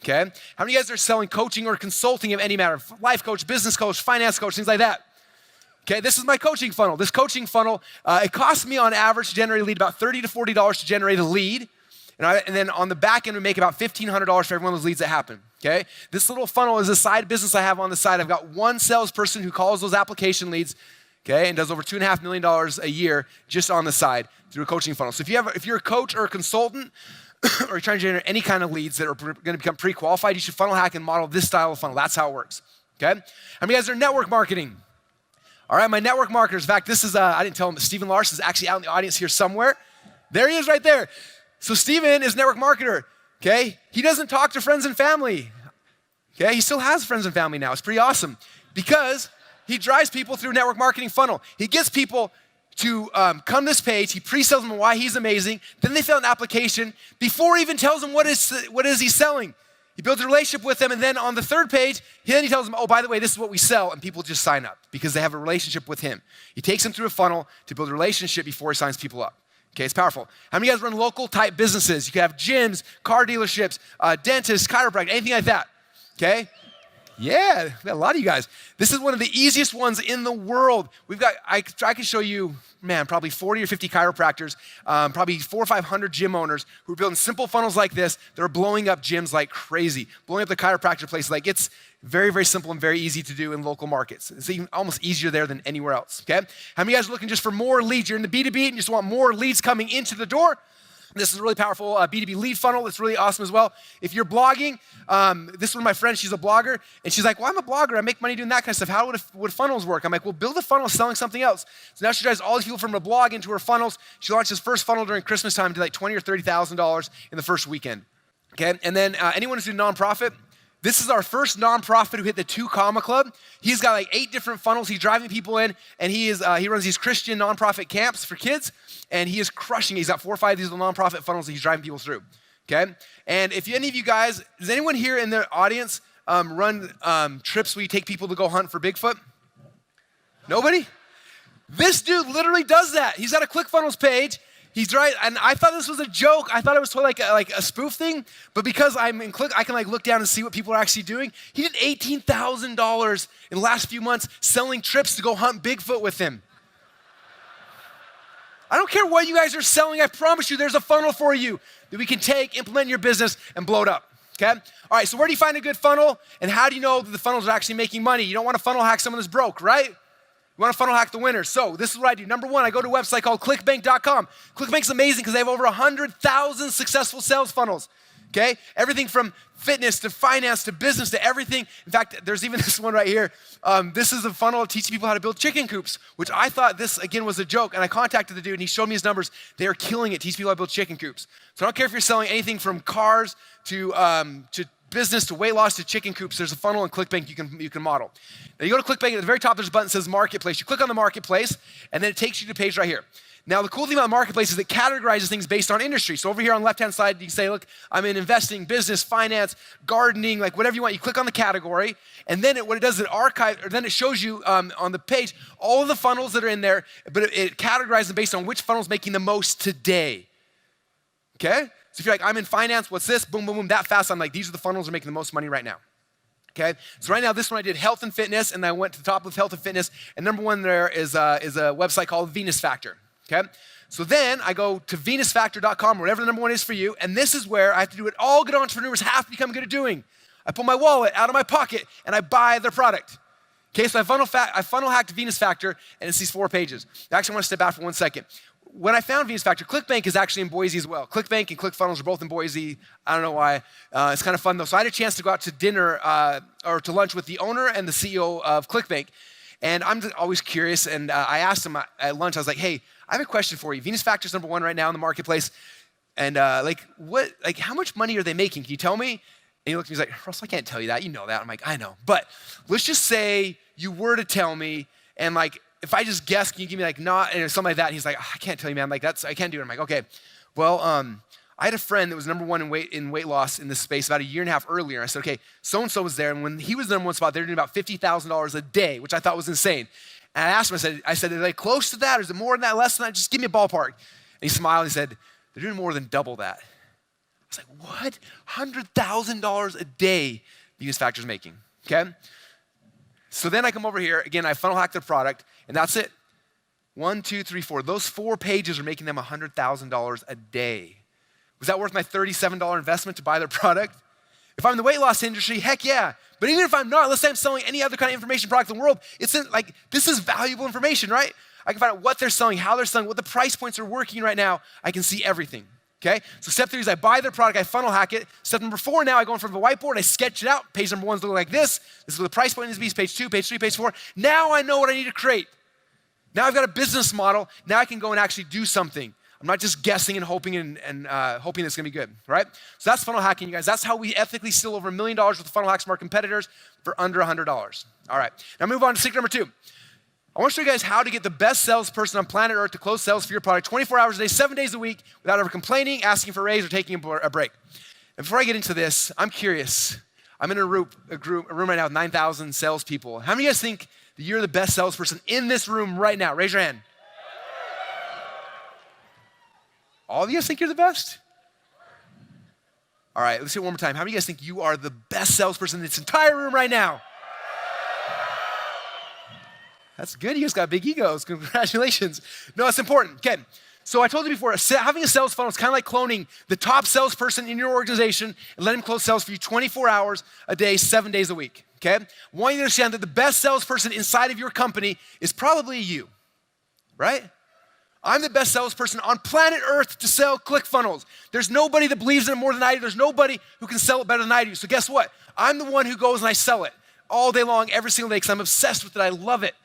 Okay? How many of you guys are selling coaching or consulting of any matter? Life coach, business coach, finance coach, things like that. Okay, this is my coaching funnel. This coaching funnel, it costs me on average to generate a lead about $30 to $40 to generate a lead. And then on the back end, we make about $1,500 for every one of those leads that happen, okay? This little funnel is a side business I have on the side. I've got one salesperson who calls those application leads, okay, and does over $2.5 million a year just on the side through a coaching funnel. So if you're a coach or a consultant, or you're trying to generate any kind of leads that are going to become pre-qualified, you should funnel hack and model this style of funnel. That's how it works, okay? How many of you guys are network marketing? All right, my network marketers. In fact, this is, I didn't tell him, but Stephen Larson is actually out in the audience here somewhere. There he is right there. So Stephen is network marketer, okay? He doesn't talk to friends and family, okay? He still has friends and family now. It's pretty awesome because he drives people through a network marketing funnel. He gets people to come to this page. He pre-sells them why he's amazing. Then they fill out an application before he even tells them what is he selling. He builds a relationship with them, and then on the third page, he tells them, oh, by the way, this is what we sell, and people just sign up because they have a relationship with him. He takes them through a funnel to build a relationship before he signs people up. Okay, it's powerful. How many of you guys run local type businesses? You can have gyms, car dealerships, dentists, chiropractic, anything like that, okay? Yeah, we got a lot of you guys. This is one of the easiest ones in the world. We've got, I can show you, man, probably 40 or 50 chiropractors, probably 400 or 500 gym owners who are building simple funnels like this. They're blowing up gyms like crazy, blowing up the chiropractor places. Like it's very, very simple and very easy to do in local markets. It's even almost easier there than anywhere else, okay? How many of you guys are looking just for more leads? You're in the B2B and you just want more leads coming into the door? This is a really powerful B2B lead funnel. It's really awesome as well. If you're blogging, this is one of my friends, she's a blogger, and she's like, well, I'm a blogger. I make money doing that kind of stuff. How would funnels work? I'm like, well, build a funnel selling something else. So now she drives all these people from a blog into her funnels. She launched this first funnel during Christmas time to like $20,000 or $30,000 in the first weekend. Okay, and then anyone who's doing nonprofit, this is our first nonprofit who hit the 2 Comma Club. He's got like 8 different funnels. He's driving people in, and he runs these Christian nonprofit camps for kids, and he is crushing it. He's got 4 or 5 of these little nonprofit funnels that he's driving people through, okay? And if any of you guys, does anyone here in the audience run trips where you take people to go hunt for Bigfoot? Nobody? This dude literally does that. He's got a ClickFunnels page. He's right, and I thought this was a joke. I thought it was totally like a spoof thing, but because I'm in Click, I can like look down and see what people are actually doing. He did $18,000 in the last few months selling trips to go hunt Bigfoot with him. I don't care what you guys are selling. I promise you there's a funnel for you that we can take, implement in your business, and blow it up, okay? All right, so where do you find a good funnel, and how do you know that the funnels are actually making money? You don't want to funnel hack someone that's broke, right? You want to funnel hack the winners. So this is what I do. Number 1, I go to a website called clickbank.com. Clickbank's amazing because they have over 100,000 successful sales funnels, okay? Everything from fitness to finance to business to everything. In fact, there's even this one right here. This is a funnel teaching people how to build chicken coops, which I thought this, again, was a joke. And I contacted the dude, and he showed me his numbers. They are killing it, teaching people how to build chicken coops. So I don't care if you're selling anything from cars to business to weight loss to chicken coops. There's a funnel in ClickBank you can model. Now you go to ClickBank, at the very top there's a button that says Marketplace. You click on the Marketplace, and then it takes you to the page right here. Now the cool thing about Marketplace is it categorizes things based on industry. So over here on the left-hand side, you can say, look, I'm in investing, business, finance, gardening, like whatever you want. You click on the category, and then what it does is it archives, or then it shows you on the page all of the funnels that are in there, but it categorizes them based on which funnel is making the most today. Okay? So if you're like, I'm in finance, what's this? Boom, boom, boom, that fast. I'm like, these are the funnels that are making the most money right now. Okay? So right now, this one I did health and fitness, and I went to the top of health and fitness, and number 1 there is a website called Venus Factor. Okay? So then I go to venusfactor.com, whatever the number 1 is for you, and this is where I have to do what all good entrepreneurs have to become good at doing. I pull my wallet out of my pocket, and I buy their product. Okay, so I funnel hacked Venus Factor, and it's these 4 pages. Actually, I want to step back for 1 second. When I found Venus Factor, ClickBank is actually in Boise as well. ClickBank and ClickFunnels are both in Boise. I don't know why. It's kind of fun though. So I had a chance to go out to dinner or to lunch with the owner and the CEO of ClickBank. And I'm always curious. And I asked him at lunch, I was like, hey, I have a question for you. Venus Factor's number 1 right now in the marketplace. And how much money are they making? Can you tell me? And he looked at me, he's like, Russell, I can't tell you that. You know that. I'm like, I know. But let's just say you were to tell me, and like, if I just guess, can you give me like not, and something like that? And he's like, I can't tell you, man. Like I can't do it. I'm like, okay. Well, I had a friend that was number 1 in weight loss in this space about a year and a half earlier. And I said, okay, so-and-so was there. And when he was the number 1 spot, they were doing about $50,000 a day, which I thought was insane. And I asked him, I said, are they close to that? Or is it more than that, less than that? Just give me a ballpark. And he smiled and he said, they're doing more than double that. I was like, what? $100,000 a day Venus Factor's making, okay? So then I come over here, again, I funnel hack their product, and that's it. 1, 2, 3, 4. Those 4 pages are making them $100,000 a day. Was that worth my $37 investment to buy their product? If I'm in the weight loss industry, heck yeah. But even if I'm not, let's say I'm selling any other kind of information product in the world, this is valuable information, right? I can find out what they're selling, how they're selling, what the price points are working right now. I can see everything, okay? So step 3 is I buy their product, I funnel hack it. Step number 4, now I go in front of a whiteboard, I sketch it out. Page number 1 is looking like this. This is what the price point needs to be. Page 2, page 3, page 4. Now I know what I need to create. Now I've got a business model. Now I can go and actually do something. I'm not just guessing and hoping and hoping it's gonna be good, right? So that's funnel hacking, you guys. That's how we ethically steal over $1 million worth of funnel hacks from our competitors for under $100. All right, now move on to secret number 2. I wanna show you guys how to get the best salesperson on planet Earth to close sales for your product 24 hours a day, 7 days a week, without ever complaining, asking for a raise, or taking a break. And before I get into this, I'm curious. I'm in a room right now with 9,000 salespeople. How many of you guys think that you're the best salesperson in this room right now? Raise your hand. All of you guys think you're the best? All right, let's see it one more time. How many of you guys think you are the best salesperson in this entire room right now? That's good, you guys got big egos, congratulations. No, it's important, okay. So I told you before, having a sales funnel is kind of like cloning the top salesperson in your organization and let him close sales for you 24 hours a day, 7 days a week, okay? I want you to understand that the best salesperson inside of your company is probably you, right? I'm the best salesperson on planet Earth to sell ClickFunnels. There's nobody that believes in it more than I do. There's nobody who can sell it better than I do. So guess what? I'm the one who goes and I sell it all day long, every single day, because I'm obsessed with it. I love it.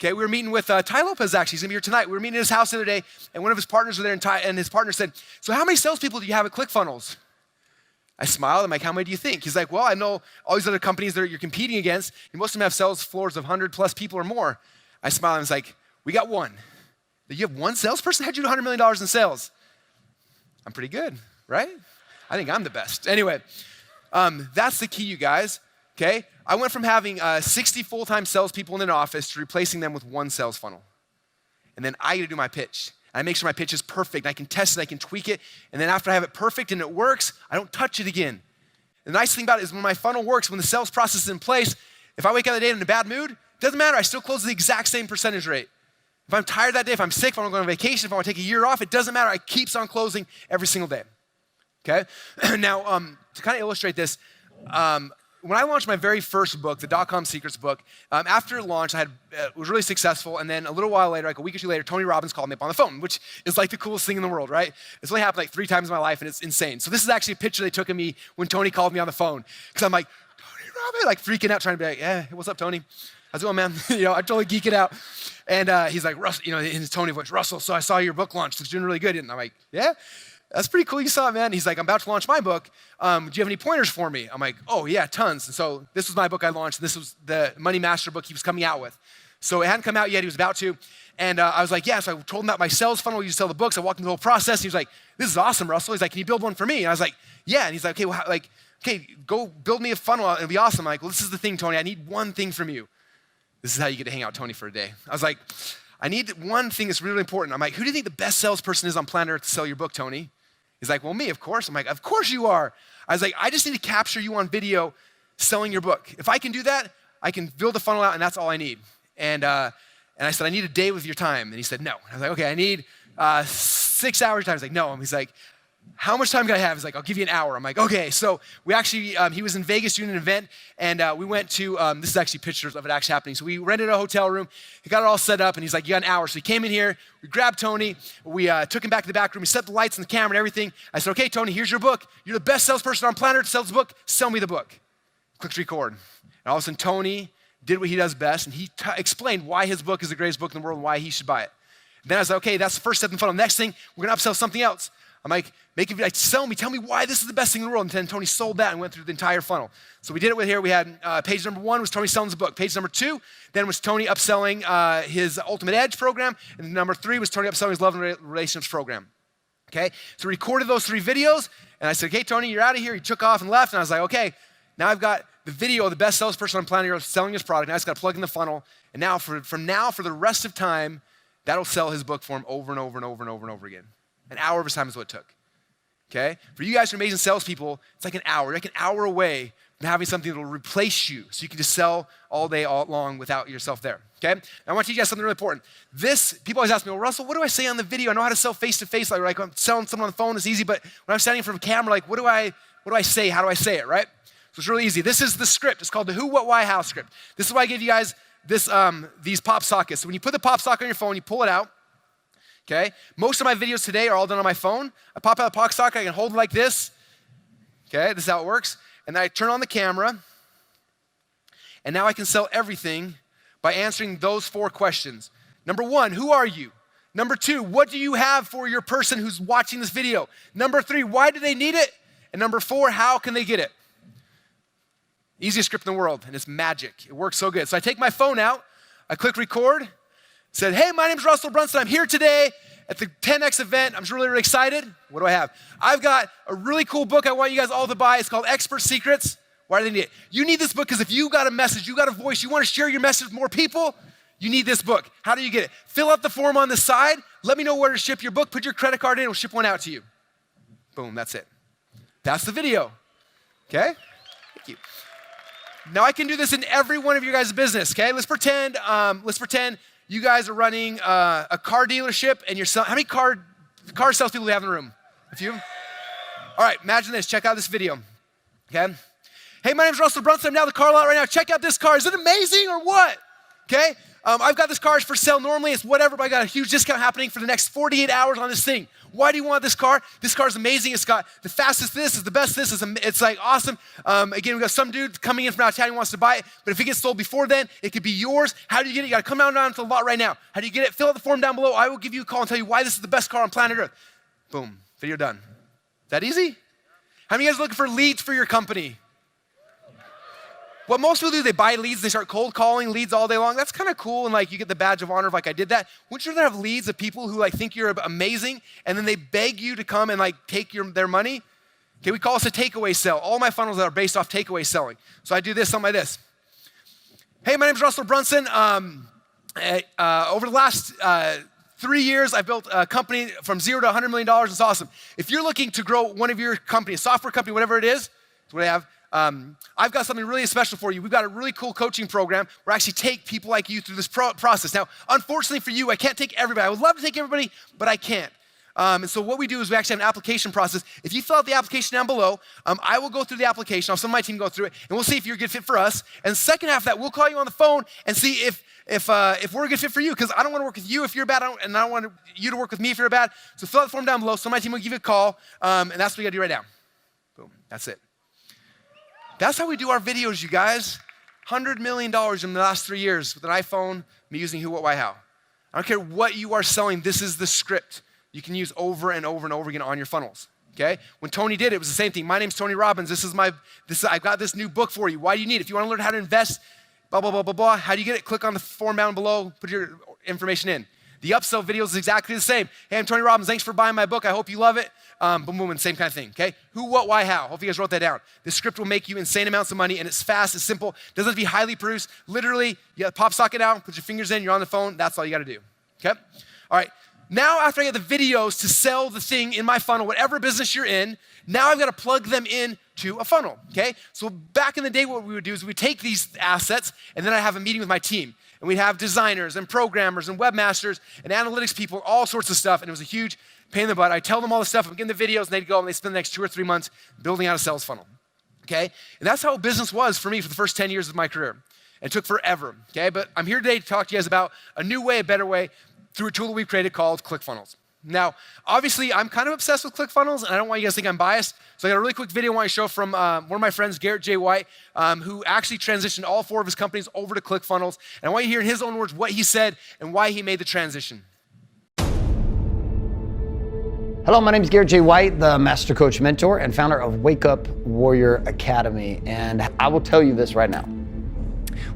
Okay, we were meeting with Ty Lopez, actually. He's gonna be here tonight. We were meeting at his house the other day, and one of his partners was there, and his partner said, so how many salespeople do you have at ClickFunnels? I smiled. I'm like, how many do you think? He's like, well, I know all these other companies that you're competing against, and most of them have sales floors of 100 plus people or more. I smiled and was like, we got one. You have one salesperson? How'd you do $100 million in sales? I'm pretty good, right? I think I'm the best. Anyway, that's the key, you guys, okay? I went from having 60 full-time salespeople in an office to replacing them with one sales funnel. And then I get to do my pitch. I make sure my pitch is perfect. I can test it, I can tweak it, and then after I have it perfect and it works, I don't touch it again. The nice thing about it is when my funnel works, when the sales process is in place, if I wake up the day in a bad mood, it doesn't matter, I still close the exact same percentage rate. If I'm tired that day, if I'm sick, if I'm going on vacation, if I want to take a year off, it doesn't matter. I keeps on closing every single day, okay? Now, to kind of illustrate this, when I launched my very first book, the .com Secrets book, after launch, it was really successful, and then a little while later, like a week or two later, Tony Robbins called me up on the phone, which is like the coolest thing in the world, right? It's only happened like 3 times in my life, and it's insane. So this is actually a picture they took of me when Tony called me on the phone, because I'm like, Tony Robbins, like freaking out, trying to be like, yeah, hey, what's up, Tony? How's it going, man? I'm totally geeking out. And he's like, Russell, in his Tony voice, Russell, so I saw your book launch. It's doing really good. And I'm like, yeah, that's pretty cool you saw it, man. And he's like, I'm about to launch my book. Do you have any pointers for me? I'm like, oh, yeah, tons. And so this was my book I launched. This was the Money Master book he was coming out with. So it hadn't come out yet. He was about to. And I was like, yeah. So I told him about my sales funnel. You sell the books. I walked him through the whole process. He was like, this is awesome, Russell. He's like, can you build one for me? And I was like, yeah. And he's like, okay, well, okay, go build me a funnel. It'll be awesome. I'm like, well, this is the thing, Tony. I need one thing from you. This is how you get to hang out with Tony for a day. I was like, I need one thing that's really important. I'm like, who do you think the best salesperson is on planet Earth to sell your book, Tony? He's like, well, me, of course. I'm like, of course you are. I was like, I just need to capture you on video selling your book. If I can do that, I can build a funnel out, and that's all I need. And I said, I need a day with your time. And he said, no. I was like, okay, I need 6 hours time. He's like, no. And he's like, how much time can I have? He's like, I'll give you an hour. I'm like, okay. So we actually, he was in Vegas doing an event, and we went to, this is actually pictures of it actually happening. So we rented a hotel room. He got it all set up, and he's like, you got an hour. So he came in here, we grabbed Tony, we took him back to the back room, we set the lights and the camera and everything. I said, okay, Tony, here's your book. You're the best salesperson on planet Earth to sell this book. Sell me the book. Click record. And all of a sudden, Tony did what he does best, and he explained why his book is the greatest book in the world and why he should buy it. And then I was like, okay, that's the first step in the funnel. Next thing, we're gonna upsell something else. I'm like, tell me why this is the best thing in the world. And then Tony sold that and went through the entire funnel. So we did it with here. We had page number 1 was Tony selling his book. Page number 2, then was Tony upselling his Ultimate Edge program. And number 3 was Tony upselling his Love and Relationships program. Okay, so we recorded those 3 videos. And I said, okay, Tony, you're out of here. He took off and left. And I was like, okay, now I've got the video of the best salesperson on planet Earth selling his product. Now I just got to plug in the funnel. And now for the rest of time, that'll sell his book for him over and over and over and over and over again. An hour of his time is what it took. Okay? For you guys who are amazing salespeople, it's like an hour. You're like an hour away from having something that will replace you so you can just sell all day, all long without yourself there. Okay? And I want to teach you guys something really important. People always ask me, well, Russell, what do I say on the video? I know how to sell face-to-face. Like I'm selling someone on the phone, it's easy, but when I'm standing in front of a camera, like what do I say? How do I say it, right? So it's really easy. This is the script. It's called the who, what, why, how script. This is why I gave you guys these pop sockets. So when you put the pop socket on your phone, you pull it out, okay? Most of my videos today are all done on my phone. I pop out the pop socket, I can hold it like this, okay? This is how it works. And then I turn on the camera, and now I can sell everything by answering those 4 questions. Number 1, who are you? Number 2, what do you have for your person who's watching this video? Number 3, why do they need it? And number 4, how can they get it? Easiest script in the world, and it's magic. It works so good. So I take my phone out, I click record, said, hey, my name's Russell Brunson. I'm here today at the 10X event. I'm just really, really excited. What do I have? I've got a really cool book I want you guys all to buy. It's called Expert Secrets. Why do they need it? You need this book because if you got a message, you got a voice, you want to share your message with more people, you need this book. How do you get it? Fill out the form on the side. Let me know where to ship your book. Put your credit card in. We'll ship one out to you. Boom, that's it. That's the video, okay? Thank you. Now I can do this in every one of your guys' business, okay? Let's pretend you guys are running a car dealership and you're selling, how many car salespeople do we have in the room? A few? All right, imagine this, check out this video, okay? Hey, my name's Russell Brunson, I'm now the car lot right now. Check out this car, is it amazing or what? Okay, I've got this car for sale. Normally it's whatever, but I got a huge discount happening for the next 48 hours on this thing. Why do you want this car? This car is amazing. It's got the fastest this, is the best this, it's like awesome. Again, we got some dude coming in from out of town who wants to buy it, but if it gets sold before then, it could be yours. How do you get it? You gotta come down to the lot right now. How do you get it? Fill out the form down below. I will give you a call and tell you why this is the best car on planet Earth. Boom, video done. That easy? How many of you guys are looking for leads for your company? What most people do, they buy leads, they start cold calling leads all day long. That's kind of cool, and like you get the badge of honor of like I did that. Wouldn't you rather have leads of people who like think you're amazing, and then they beg you to come and like take their money? Okay, we call this a takeaway sell. All my funnels are based off takeaway selling. So I do this, something like this. Hey, my name's Russell Brunson. Over the last 3 years, I built a company from $0 to $100 million. It's awesome. If you're looking to grow one of your companies, software company, whatever it is, that's what I have. I've got something really special for you. We've got a really cool coaching program where I actually take people like you through this process. Now, unfortunately for you, I can't take everybody. I would love to take everybody, but I can't. And so what we do is we actually have an application process. If you fill out the application down below, I will go through the application. I'll have some of my team go through it, and we'll see if you're a good fit for us. And the second half of that, we'll call you on the phone and see if we're a good fit for you, because I don't want to work with you if you're bad, and I don't want you to work with me if you're bad. So fill out the form down below. Some of my team will give you a call, and that's what you got to do right now. Boom, that's it. That's how we do our videos, you guys. $100 million in the last 3 years with an iPhone, me using who, what, why, how. I don't care what you are selling, this is the script you can use over and over and over again on your funnels, okay? When Tony did it, it was the same thing. My name's Tony Robbins. I've got this new book for you. Why do you need it? If you want to learn how to invest, blah, blah, blah, blah, blah. How do you get it? Click on the form down below, put your information in. The upsell video is exactly the same. Hey, I'm Tony Robbins. Thanks for buying my book. I hope you love it. Boom, boom, and same kind of thing, okay? Who, what, why, how. Hope you guys wrote that down. This script will make you insane amounts of money, and it's fast, it's simple. Doesn't have to be highly produced. Literally, you got pop socket out, put your fingers in, you're on the phone. That's all you got to do, okay? All right. Now, after I get the videos to sell the thing in my funnel, whatever business you're in, now I've got to plug them in to a funnel, okay? So back in the day, what we would do is we'd take these assets, and then I'd have a meeting with my team. And we'd have designers and programmers and webmasters and analytics people, all sorts of stuff. And it was a huge pain in the butt. I tell them all the stuff, I'm getting the videos, and they'd go and they spend the next 2 or 3 months building out a sales funnel, okay? And that's how business was for me for the first 10 years of my career. It took forever, okay? But I'm here today to talk to you guys about a new way, a better way, through a tool that we've created called ClickFunnels. Now, obviously, I'm kind of obsessed with ClickFunnels, and I don't want you guys to think I'm biased. So I got a really quick video I want to show from one of my friends, Garrett J. White, who actually transitioned all 4 of his companies over to ClickFunnels. And I want you to hear in his own words what he said and why he made the transition. Hello, my name is Garrett J. White, the Master Coach Mentor and founder of Wake Up Warrior Academy. And I will tell you this right now.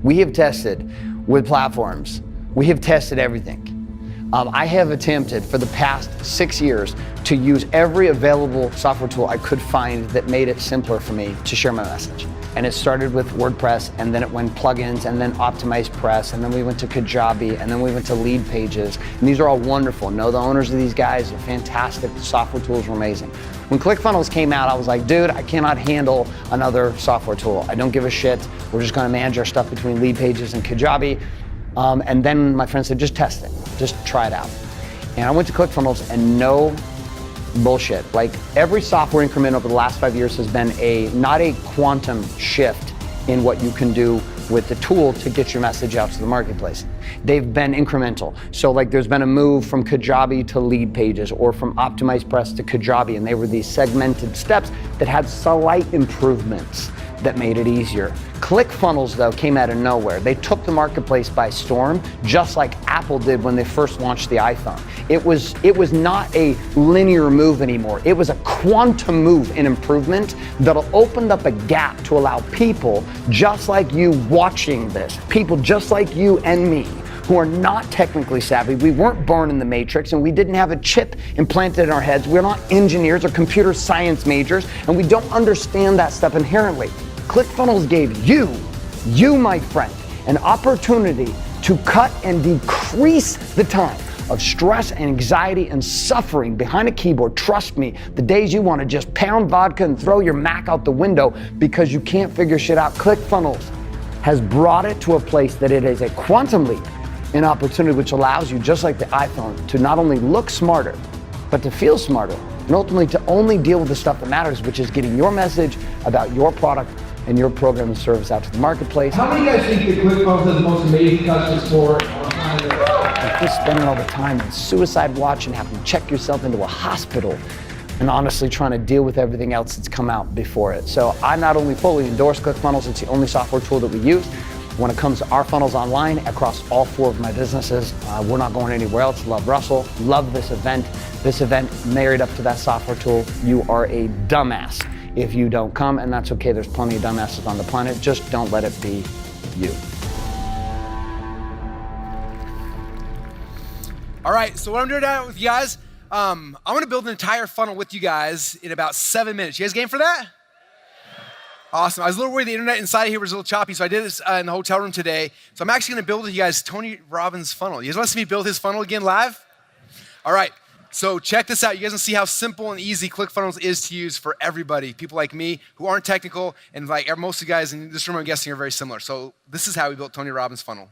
We have tested with platforms. We have tested everything. I have attempted for the past 6 years to use every available software tool I could find that made it simpler for me to share my message. And it started with WordPress, and then it went plugins, and then Optimized Press, and then we went to Kajabi, and then we went to Lead Pages. And these are all wonderful. Know the owners of these guys, they're fantastic. The software tools were amazing. When ClickFunnels came out, I was like, dude, I cannot handle another software tool. I don't give a shit. We're just gonna manage our stuff between Lead Pages and Kajabi. And then my friend said, just test it, just try it out. And I went to ClickFunnels, and no bullshit. Like, every software increment over the last 5 years has been not a quantum shift in what you can do with the tool to get your message out to the marketplace. They've been incremental. So like, there's been a move from Kajabi to Lead Pages, or from Optimized Press to Kajabi, and they were these segmented steps that had slight improvements that made it easier. ClickFunnels, though, came out of nowhere. They took the marketplace by storm, just like Apple did when they first launched the iPhone. It was not a linear move anymore. It was a quantum move in improvement that'll open up a gap to allow people just like you watching this, people just like you and me, who are not technically savvy. We weren't born in the matrix, and we didn't have a chip implanted in our heads. We're not engineers or computer science majors, and we don't understand that stuff inherently. ClickFunnels gave you, my friend, an opportunity to cut and decrease the time of stress and anxiety and suffering behind a keyboard. Trust me, the days you want to just pound vodka and throw your Mac out the window because you can't figure shit out, ClickFunnels has brought it to a place that it is a quantum leap in opportunity, which allows you, just like the iPhone, to not only look smarter, but to feel smarter, and ultimately to only deal with the stuff that matters, which is getting your message about your product and your program and service out to the marketplace. How many of you guys think that ClickFunnels has the most amazing customer support on planet? If you're spending all the time in suicide watch and having to check yourself into a hospital, and honestly trying to deal with everything else that's come out before it. So I not only fully endorse ClickFunnels, it's the only software tool that we use. When it comes to our funnels online across all 4 of my businesses, we're not going anywhere else. Love Russell, love this event. This event married up to that software tool. You are a dumbass if you don't come, and that's okay. There's plenty of dumbasses on the planet. Just don't let it be you. All right, so what I'm doing now with you guys, I'm gonna build an entire funnel with you guys in about 7 minutes. You guys game for that? Awesome. I was a little worried the internet inside here was a little choppy, so I did this in the hotel room today. So I'm actually gonna build with you guys Tony Robbins' funnel. You guys wanna see me build his funnel again live? All right, so check this out. You guys can see how simple and easy ClickFunnels is to use for everybody. People like me who aren't technical, and like most of you guys in this room, I'm guessing, are very similar. So this is how we built Tony Robbins' funnel.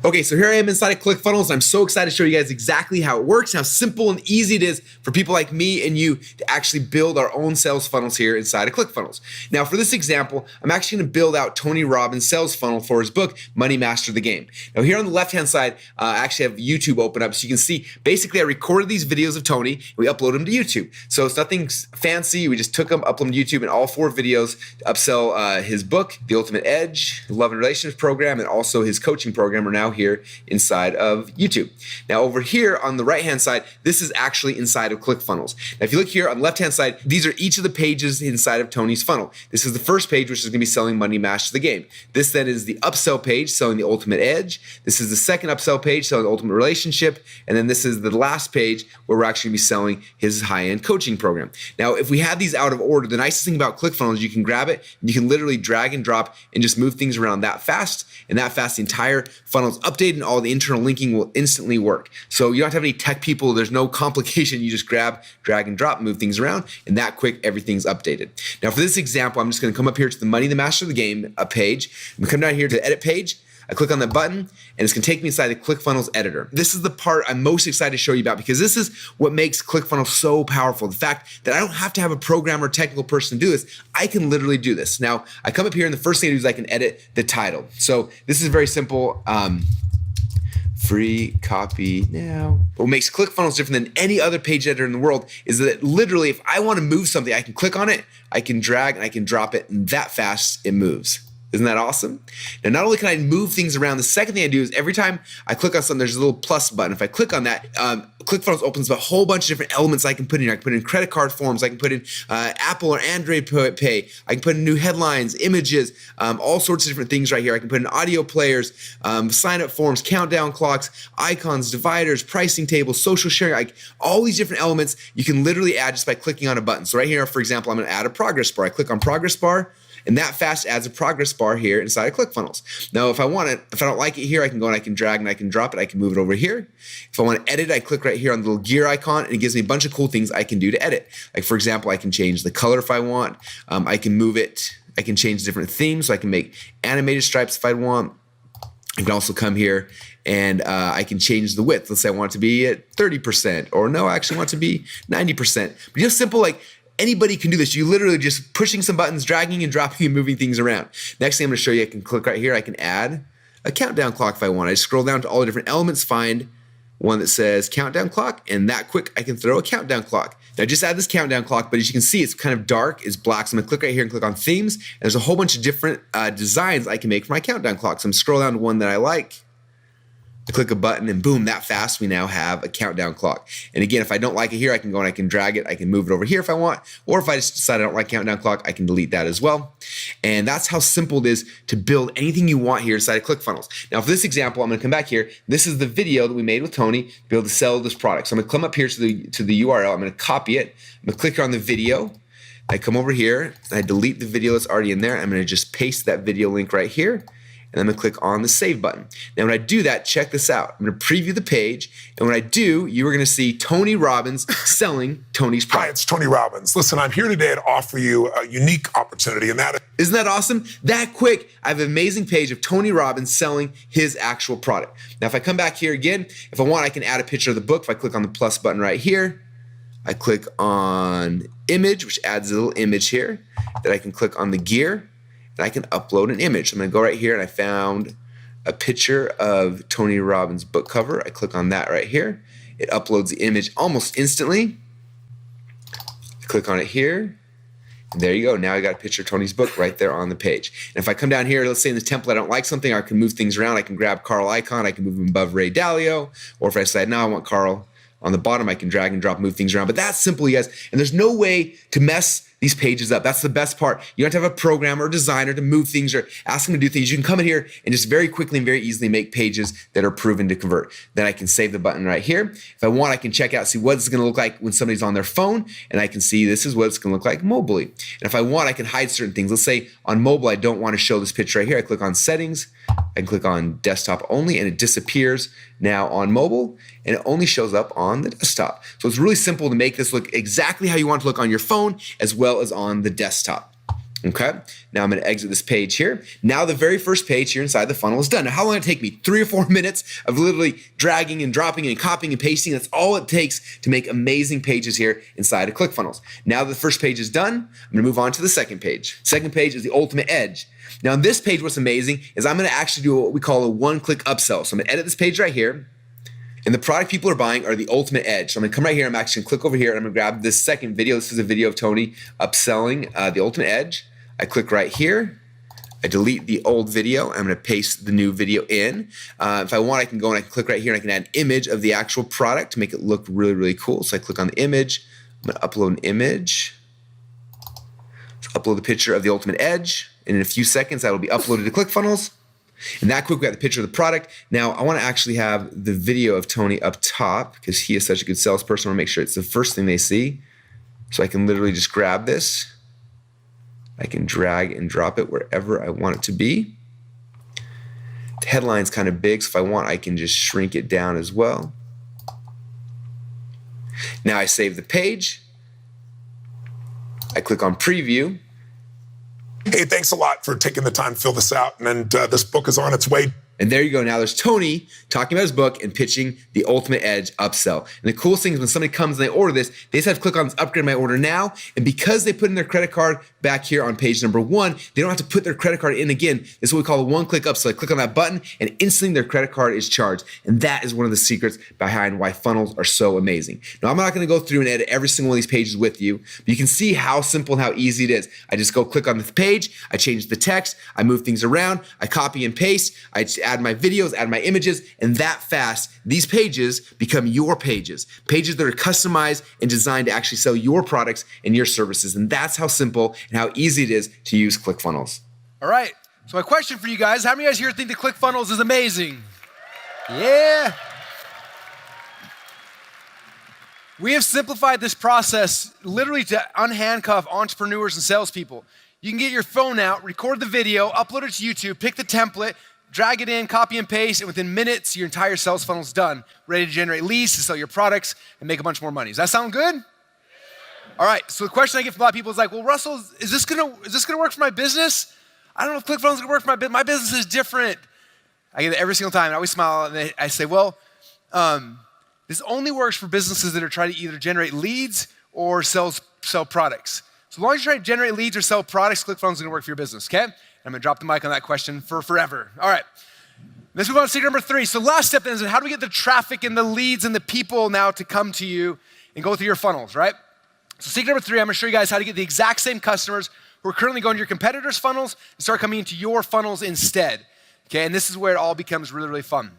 Okay, so here I am inside of ClickFunnels. I'm so excited to show you guys exactly how it works, how simple and easy it is for people like me and you to actually build our own sales funnels here inside of ClickFunnels. Now, for this example, I'm actually gonna build out Tony Robbins' sales funnel for his book, Money Master the Game. Now, here on the left-hand side, I actually have YouTube open up, so you can see, basically I recorded these videos of Tony, and we upload them to YouTube. So it's nothing fancy, we just took them, uploaded them to YouTube, and all 4 videos to upsell his book, The Ultimate Edge, the Love and Relationships program, and also his coaching program are now here inside of YouTube. Now over here on the right hand side, this is actually inside of ClickFunnels. Now if you look here on the left hand side, these are each of the pages inside of Tony's funnel. This is the first page, which is gonna be selling Money Master the Game. This then is the upsell page, selling the Ultimate Edge. This is the second upsell page, selling the Ultimate Relationship. And then this is the last page where we're actually gonna be selling his high-end coaching program. Now if we have these out of order, the nicest thing about ClickFunnels is you can grab it, and you can literally drag and drop and just move things around that fast. And that fast, the entire funnel is updated and all the internal linking will instantly work. So you don't have to have any tech people, there's no complication. You just grab, drag and drop, move things around, and that quick, everything's updated. Now for this example, I'm just gonna come up here to the Money the Master of the Game page. I'm gonna come down here to the edit page. I click on that button, and it's gonna take me inside the ClickFunnels editor. This is the part I'm most excited to show you about because this is what makes ClickFunnels so powerful. The fact that I don't have to have a programmer or technical person to do this, I can literally do this. Now, I come up here and the first thing I do is I can edit the title. So this is very simple. Free copy now. What makes ClickFunnels different than any other page editor in the world is that literally if I wanna move something, I can click on it, I can drag and I can drop it, and that fast it moves. Isn't that awesome? Now, not only can I move things around, the second thing I do is every time I click on something, there's a little plus button. If I click on that, ClickFunnels opens up a whole bunch of different elements I can put in here. I can put in credit card forms. I can put in Apple or Android Pay. I can put in new headlines, images, all sorts of different things right here. I can put in audio players, sign-up forms, countdown clocks, icons, dividers, pricing tables, social sharing, like all these different elements you can literally add just by clicking on a button. So right here, for example, I'm going to add a progress bar. I click on progress bar, and that fast adds a progress bar here inside of ClickFunnels. Now, if I want it, if I don't like it here, I can go and I can drag and I can drop it. I can move it over here. If I want to edit, I click right here on the little gear icon, and it gives me a bunch of cool things I can do to edit. Like, for example, I can change the color if I want. I can move it. I can change different themes. So I can make animated stripes if I want. I can also come here and I can change the width. Let's say I want it to be at 30%, or no, I actually want it to be 90%. But just simple, like, anybody can do this. You literally just pushing some buttons, dragging and dropping and moving things around. Next thing I'm going to show you, I can click right here. I can add a countdown clock if I want. I just scroll down to all the different elements, find one that says countdown clock, and that quick I can throw a countdown clock. Now I just add this countdown clock, but as you can see, it's kind of dark, it's black. So I'm going to click right here and click on themes. And there's a whole bunch of different designs I can make for my countdown clock. So I'm scroll down to one that I like. I click a button and boom, that fast we now have a countdown clock. And again, if I don't like it here, I can go and I can drag it. I can move it over here if I want. Or if I just decide I don't like countdown clock, I can delete that as well. And that's how simple it is to build anything you want here inside of ClickFunnels. Now for this example, I'm going to come back here. This is the video that we made with Tony to be able to sell this product. So I'm going to come up here to the URL. I'm going to copy it. I'm going to click here on the video. I come over here and I delete the video that's already in there. I'm going to just paste that video link right here. And I'm going to click on the save button. Now when I do that, check this out. I'm going to preview the page, and when I do, you are going to see Tony Robbins selling Tony's product. Hi, it's Tony Robbins. Listen, I'm here today to offer you a unique opportunity, and that is... Isn't that awesome? That quick, I have an amazing page of Tony Robbins selling his actual product. Now if I come back here again, if I want, I can add a picture of the book. If I click on the plus button right here, I click on image, which adds a little image here. Then I can click on the gear, and I can upload an image. I'm going to go right here, and I found a picture of Tony Robbins' book cover. I click on that right here. It uploads the image almost instantly. I click on it here. And there you go. Now I got a picture of Tony's book right there on the page. And if I come down here, let's say in this template I don't like something, I can move things around. I can grab Carl icon. I can move him above Ray Dalio. Or if I decide, no, I want Carl on the bottom, I can drag and drop, move things around. But that's simple, you guys. And there's no way to mess these pages up. That's the best part. You don't have to have a programmer or designer to move things or ask them to do things. You can come in here and just very quickly and very easily make pages that are proven to convert. Then I can save the button right here. If I want, I can check out, see what it's going to look like when somebody's on their phone, and I can see this is what it's going to look like mobilely. And if I want, I can hide certain things. Let's say on mobile, I don't want to show this picture right here. I click on settings. I can click on desktop only, and it disappears now on mobile, and it only shows up on the desktop. So it's really simple to make this look exactly how you want it to look on your phone as well as on the desktop. Okay, now I'm going to exit this page here. Now the very first page here inside the funnel is done. Now how long did it take me? 3 or 4 minutes of literally dragging and dropping and copying and pasting. That's all it takes to make amazing pages here inside of ClickFunnels. Now the first page is done, I'm going to move on to the second page. Second page is the ultimate edge. Now on this page, what's amazing is I'm going to actually do what we call a one-click upsell. So I'm going to edit this page right here. And the product people are buying are the ultimate edge. So I'm going to come right here. I'm actually going to click over here and I'm going to grab this second video. This is a video of Tony upselling the ultimate edge. I click right here. I delete the old video. I'm going to paste the new video in. If I want, I can go and I can click right here and I can add an image of the actual product to make it look really, really cool. So I click on the image. I'm going to upload an image. So upload the picture of the ultimate edge. And in a few seconds, that will be uploaded to ClickFunnels. And that quick, we got the picture of the product. Now, I want to actually have the video of Tony up top because he is such a good salesperson. I want to make sure it's the first thing they see. So I can literally just grab this. I can drag and drop it wherever I want it to be. The headline's kind of big, so if I want, I can just shrink it down as well. Now I save the page. I click on preview. Hey, thanks a lot for taking the time to fill this out. And this book is on its way And there you go. Now there's Tony talking about his book and pitching the ultimate edge upsell. And the coolest thing is when somebody comes and they order this, they just have to click on this upgrade my order now. And because they put in their credit card back here on page number 1, they don't have to put their credit card in again. This is what we call a one-click upsell. I click on that button and instantly their credit card is charged. And that is one of the secrets behind why funnels are so amazing. Now I'm not going to go through and edit every single one of these pages with you, but you can see how simple and how easy it is. I just go click on this page, I change the text, I move things around, I copy and paste, I add my videos, add my images, and that fast, these pages become your pages. Pages that are customized and designed to actually sell your products and your services. And that's how simple and how easy it is to use ClickFunnels. All right, so my question for you guys, how many of you guys here think that ClickFunnels is amazing? Yeah. We have simplified this process literally to unhandcuff entrepreneurs and salespeople. You can get your phone out, record the video, upload it to YouTube, pick the template, drag it in, copy and paste, and within minutes, your entire sales funnel is done, ready to generate leads to sell your products and make a bunch more money. Does that sound good? All right, so the question I get from a lot of people is like, well, Russell, is this gonna work for my business? I don't know if ClickFunnels is gonna work for my business. My business is different. I get it every single time, and I always smile, and I say, well, this only works for businesses that are trying to either generate leads or sell products. So as long as you're trying to generate leads or sell products, ClickFunnels is gonna work for your business, okay? I'm gonna drop the mic on that question for forever. All right, let's move on to secret number 3. So last step then is how do we get the traffic and the leads and the people now to come to you and go through your funnels, right? So secret number 3, I'm gonna show you guys how to get the exact same customers who are currently going to your competitors' funnels and start coming into your funnels instead, okay? And this is where it all becomes really, really fun.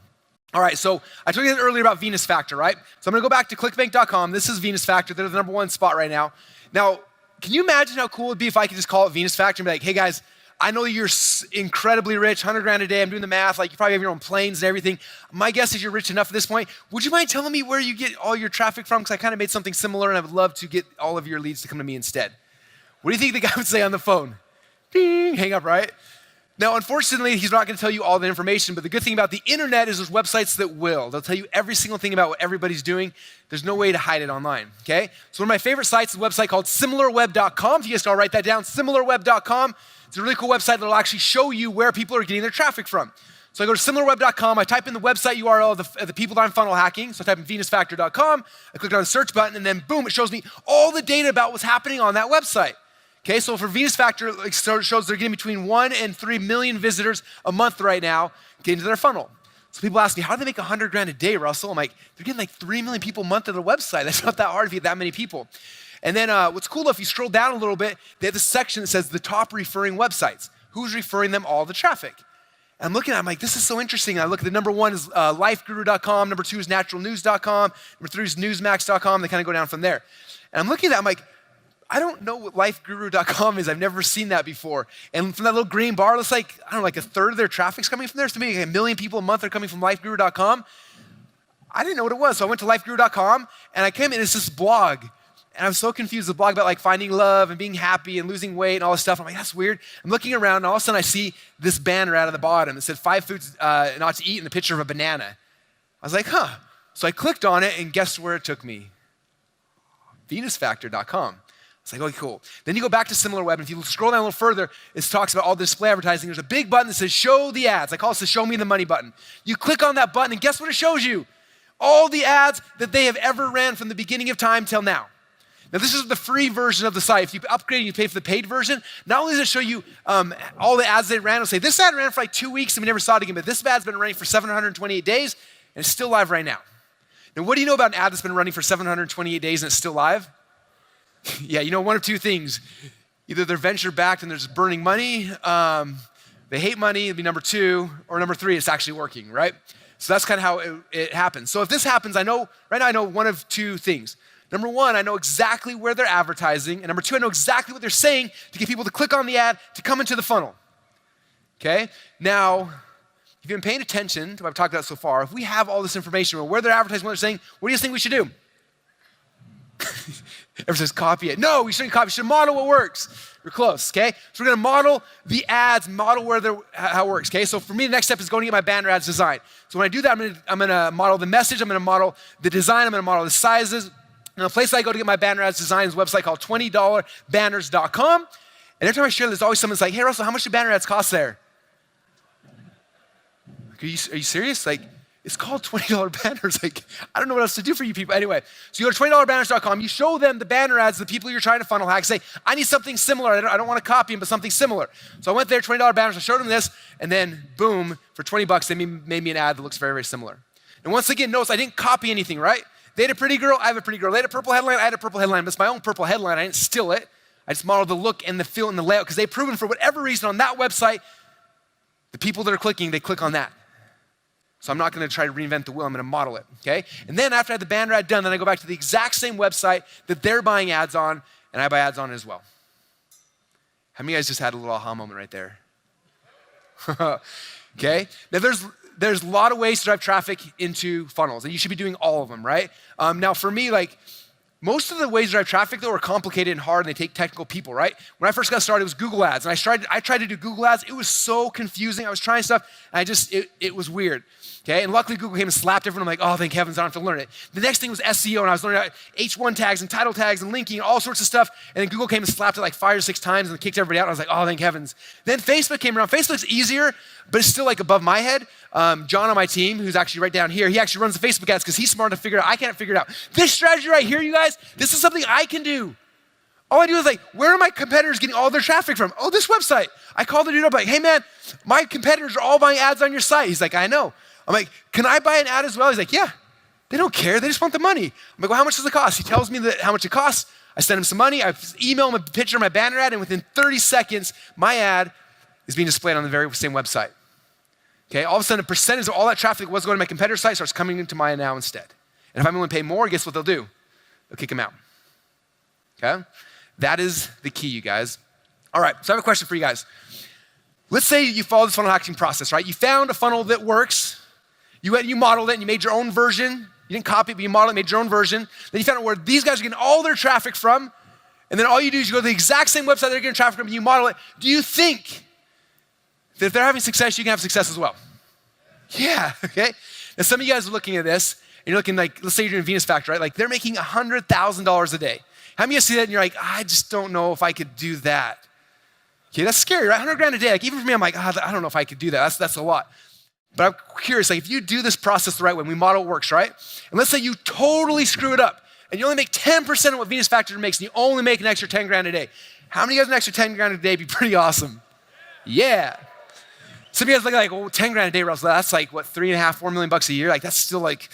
All right, so I told you earlier about Venus Factor, right? So I'm gonna go back to clickbank.com. This is Venus Factor. They're the #1 spot right now. Now, can you imagine how cool it would be if I could just call it Venus Factor and be like, hey guys, I know you're incredibly rich, 100 grand a day. I'm doing the math. Like you probably have your own planes and everything. My guess is you're rich enough at this point. Would you mind telling me where you get all your traffic from? Because I kind of made something similar and I would love to get all of your leads to come to me instead. What do you think the guy would say on the phone? Ding, hang up, right? Now, unfortunately, he's not gonna tell you all the information, but the good thing about the internet is there's websites that will. They'll tell you every single thing about what everybody's doing. There's no way to hide it online, okay? So one of my favorite sites is a website called similarweb.com. If you guys can all write that down, similarweb.com. It's a really cool website that'll actually show you where people are getting their traffic from. So I go to similarweb.com, I type in the website URL of the people that I'm funnel hacking. So I type in venusfactor.com, I click on the search button, and then boom, it shows me all the data about what's happening on that website. Okay, so for Venus Factor, it shows they're getting between 1 and 3 million visitors a month right now getting to their funnel. So people ask me, how do they make 100 grand a day, Russell? I'm like, they're getting like 3 million people a month to their website. That's not that hard if you get that many people. And then what's cool, if you scroll down a little bit, they have this section that says the top referring websites. Who's referring them all the traffic? And I'm looking at it, I'm like, this is so interesting. And I look at the #1 is lifeguru.com, #2 is naturalnews.com, #3 is newsmax.com. They kind of go down from there. And I'm looking at that, I'm like, I don't know what lifeguru.com is. I've never seen that before. And from that little green bar, it's like, I don't know, like a third of their traffic's coming from there. So maybe like 1 million people a month are coming from lifeguru.com. I didn't know what it was. So I went to lifeguru.com and I came in, it's this blog. And I was so confused, the blog about like finding love and being happy and losing weight and all this stuff. I'm like, that's weird. I'm looking around and all of a sudden I see this banner out of the bottom that said 5 foods not to eat and the picture of a banana. I was like, huh. So I clicked on it and guess where it took me? venusfactor.com. It's like, okay, cool. Then you go back to SimilarWeb, and if you scroll down a little further, it talks about all the display advertising. There's a big button that says show the ads. I call it the show me the money button. You click on that button, and guess what it shows you? All the ads that they have ever ran from the beginning of time till now. Now, this is the free version of the site. If you upgrade and you pay for the paid version, not only does it show you all the ads they ran, it'll say this ad ran for like 2 weeks and we never saw it again, but this ad's been running for 728 days and it's still live right now. Now, what do you know about an ad that's been running for 728 days and it's still live? Yeah, you know one of two things. Either they're venture backed and they're just burning money, they hate money, it'd be #2, or #3, it's actually working, right? So that's kind of how it happens. So if this happens, right now I know one of two things. #1, I know exactly where they're advertising, and #2, I know exactly what they're saying to get people to click on the ad to come into the funnel, okay? Now, if you've been paying attention to what I've talked about so far, if we have all this information, where they're advertising, what they're saying, what do you think we should do? Everyone says copy it. No, we shouldn't copy, we should model what works. We're close, okay? So we're gonna model the ads, model how it works, okay? So for me, the next step is going to get my banner ads designed. So when I do that, I'm gonna model the message, I'm gonna model the design, I'm gonna model the sizes. And the place I go to get my banner ads designed is a website called $20banners.com. And every time I share, there's always someone that's like, hey Russell, how much do banner ads cost there? are you serious? Like, it's called $20 banners. Like, I don't know what else to do for you people. Anyway, so you go to $20banners.com, you show them the banner ads, the people you're trying to funnel hack, say, I need something similar. I don't want to copy them, but something similar. So I went there, $20 banners, I showed them this, and then boom, for 20 bucks, they made me an ad that looks very, very similar. And once again, notice I didn't copy anything, right? They had a pretty girl, I have a pretty girl. They had a purple headline, I had a purple headline, but it's my own purple headline. I didn't steal it. I just modeled the look and the feel and the layout because they've proven for whatever reason on that website, the people that are clicking, they click on that. So I'm not gonna try to reinvent the wheel, I'm gonna model it, okay? And then after I have the banner ad done, then I go back to the exact same website that they're buying ads on, and I buy ads on it as well. How many of you guys just had a little aha moment right there? Okay? Now there's a lot of ways to drive traffic into funnels, and you should be doing all of them, right? Now for me, like, most of the ways to drive traffic though are complicated and hard and they take technical people, right? When I first got started, it was Google ads. And I tried to do Google ads. It was so confusing. I was trying stuff and it was weird. Okay, and luckily Google came and slapped everyone. I'm like, oh, thank heavens, I don't have to learn it. The next thing was SEO, and I was learning H1 tags and title tags and linking and all sorts of stuff. And then Google came and slapped it like 5 or 6 times and kicked everybody out. And I was like, oh, thank heavens. Then Facebook came around. Facebook's easier, but it's still like above my head. John on my team, who's actually right down here, he actually runs the Facebook ads because he's smart to figure it out. I can't figure it out. This strategy right here, you guys, this is something I can do. All I do is like, where are my competitors getting all their traffic from? Oh, this website. I call the dude up like, hey man, my competitors are all buying ads on your site. He's like, I know. I'm like, can I buy an ad as well? He's like, yeah. They don't care. They just want the money. I'm like, well, how much does it cost? He tells me how much it costs. I send him some money. I email him a picture of my banner ad, and within 30 seconds, my ad is being displayed on the very same website. Okay, all of a sudden, a percentage of all that traffic that was going to my competitor's site starts coming into mine now instead. And if I'm willing to pay more, guess what they'll do? They'll kick him out. Okay? That is the key, you guys. All right, so I have a question for you guys. Let's say you follow this funnel hacking process, right? You found a funnel that works. You went and you modeled it and you made your own version. You didn't copy it, but you modeled it, made your own version. Then you found out where these guys are getting all their traffic from. And then all you do is you go to the exact same website they're getting traffic from and you model it. Do you think that if they're having success, you can have success as well? Yeah, okay? Now some of you guys are looking at this and you're looking like, let's say you're doing Venus Factor, right? Like they're making $100,000 a day. How many of you see that and you're like, I just don't know if I could do that? Okay, that's scary, right? 100 grand a day. Like even for me, I'm like, I don't know if I could do that. That's a lot. But I'm curious, like if you do this process the right way, we model it works, right? And let's say you totally screw it up and you only make 10% of what Venus Factor makes and you only make an extra 10 grand a day. How many of you guys an extra 10 grand a day would be pretty awesome? Yeah. Some of you guys like, well, 10 grand a day, Russell, that's like what, $3.5-4 million bucks a year? Like that's still like,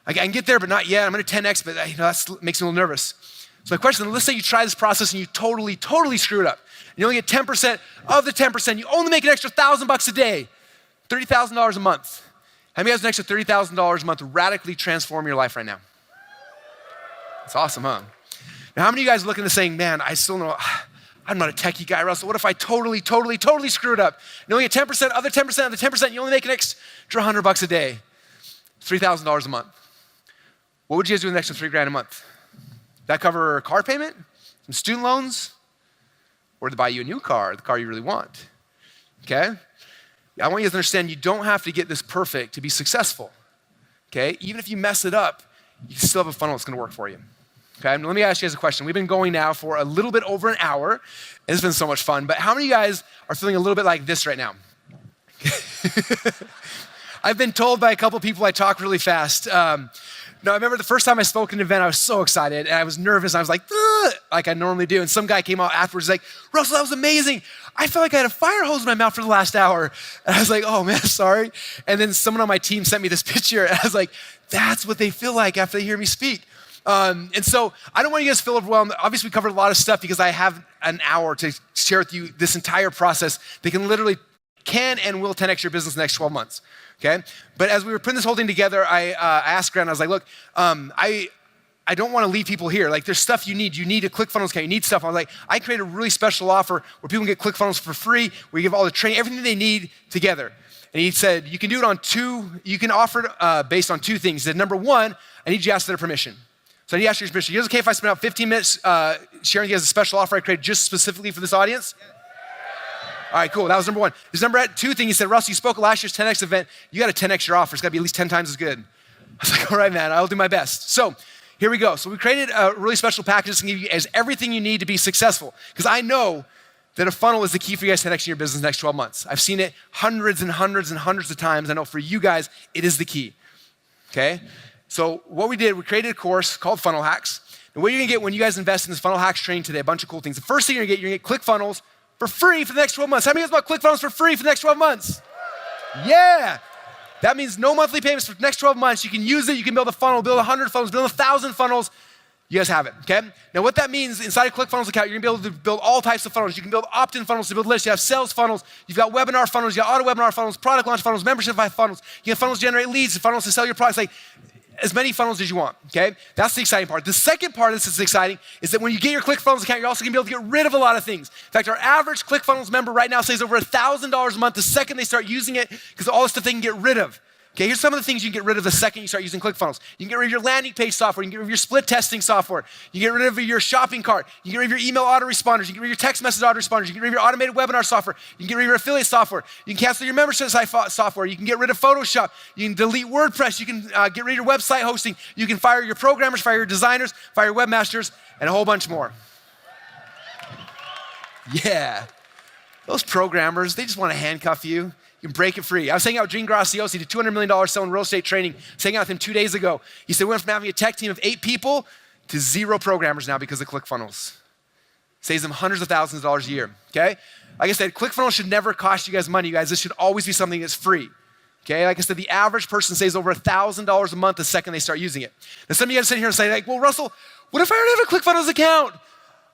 I can get there, but not yet. I'm gonna 10X, but that makes me a little nervous. So my question, let's say you try this process and you totally screw it up. And you only get 10% of the 10%. You only make an extra $1,000 a day. $30,000 a month. How many of you guys an extra $30,000 a month radically transform your life right now? That's awesome, huh? Now, how many of you guys are looking at saying, man, I still know, I'm not a techie guy, Russell. What if I totally screw it up? You only get 10%, other 10%, other 10%, you only make an extra $100 a day. $3,000 a month. What would you guys do with an extra $3,000 a month? That cover a car payment, some student loans, or to buy you a new car, the car you really want? Okay? I want you guys to understand you don't have to get this perfect to be successful, okay? Even if you mess it up, you still have a funnel that's gonna work for you, okay? And let me ask you guys a question. We've been going now for a little bit over an hour, and it's been so much fun, but how many of you guys are feeling a little bit like this right now? I've been told by a couple people I talk really fast. No, I remember the first time I spoke at an event, I was so excited, and I was nervous, and I was like I normally do, and some guy came out afterwards like, Russell, that was amazing. I felt like I had a fire hose in my mouth for the last hour. And I was like, oh man, sorry. And then someone on my team sent me this picture, and I was like, that's what they feel like after they hear me speak. And so I don't want you guys to feel overwhelmed. Obviously, we covered a lot of stuff because I have an hour to share with you this entire process that can literally and will 10x your business in the next 12 months. Okay? But as we were putting this whole thing together, I asked Grant, I was like, look, I don't want to leave people here. Like there's stuff you need. You need a ClickFunnels account. You need stuff. I was like, I created a really special offer where people can get ClickFunnels for free, where you give all the training, everything they need together. And he said, you can do it on you can offer it based on 2 things. He said, number 1, I need you to ask their permission. So I need to ask your permission. Is it okay if I spend out 15 minutes sharing you guys a special offer I created just specifically for this audience? All right, cool. That was number 1. There's number 2 thing. He said, Russ, you spoke at last year's 10X event. You got to 10X your offer. It's got to be at least 10 times as good. I was like, all right, man, I'll do my best. So here we go. So we created a really special package that's going to give you guys everything you need to be successful. Because I know that a funnel is the key for you guys to 10x in your business next 12 months. I've seen it hundreds and hundreds and hundreds of times. I know for you guys, it is the key, okay? So what we did, we created a course called Funnel Hacks. And what you're gonna get when you guys invest in this Funnel Hacks training today, a bunch of cool things. The first thing you're gonna get ClickFunnels for free for the next 12 months. How many of you guys want ClickFunnels for free for the next 12 months? Yeah. That means no monthly payments for the next 12 months. You can use it, you can build a funnel, build 100 funnels, build 1,000 funnels. You guys have it, okay? Now what that means, inside a ClickFunnels account, you're gonna be able to build all types of funnels. You can build opt-in funnels to build lists. You have sales funnels, you've got webinar funnels, you got auto webinar funnels, product launch funnels, membership funnels. You have funnels to generate leads, funnels to sell your products, like as many funnels as you want, okay? That's the exciting part. The second part of this that's exciting is that when you get your ClickFunnels account, you're also gonna be able to get rid of a lot of things. In fact, our average ClickFunnels member right now saves over $1,000 a month the second they start using it because of all the stuff they can get rid of. Okay, here's some of the things you can get rid of the second you start using ClickFunnels. You can get rid of your landing page software. You can get rid of your split testing software. You can get rid of your shopping cart. You can get rid of your email autoresponders. You can get rid of your text message autoresponders. You can get rid of your automated webinar software. You can get rid of your affiliate software. You can cancel your membership site software. You can get rid of Photoshop. You can delete WordPress. You can get rid of your website hosting. You can fire your programmers, fire your designers, fire your webmasters, and a whole bunch more. Yeah. Those programmers, they just want to handcuff you. You can break it free. I was hanging out with Gene Graciosi, he did $200 million selling real estate training. I was hanging out with him 2 days ago. He said we went from having a tech team of 8 people to 0 programmers now because of ClickFunnels. Saves them hundreds of thousands of dollars a year, okay? Like I said, ClickFunnels should never cost you guys money, you guys. This should always be something that's free, okay? Like I said, the average person saves over $1,000 a month the second they start using it. Now some of you guys sit here and say like, well, Russell, what if I already have a ClickFunnels account?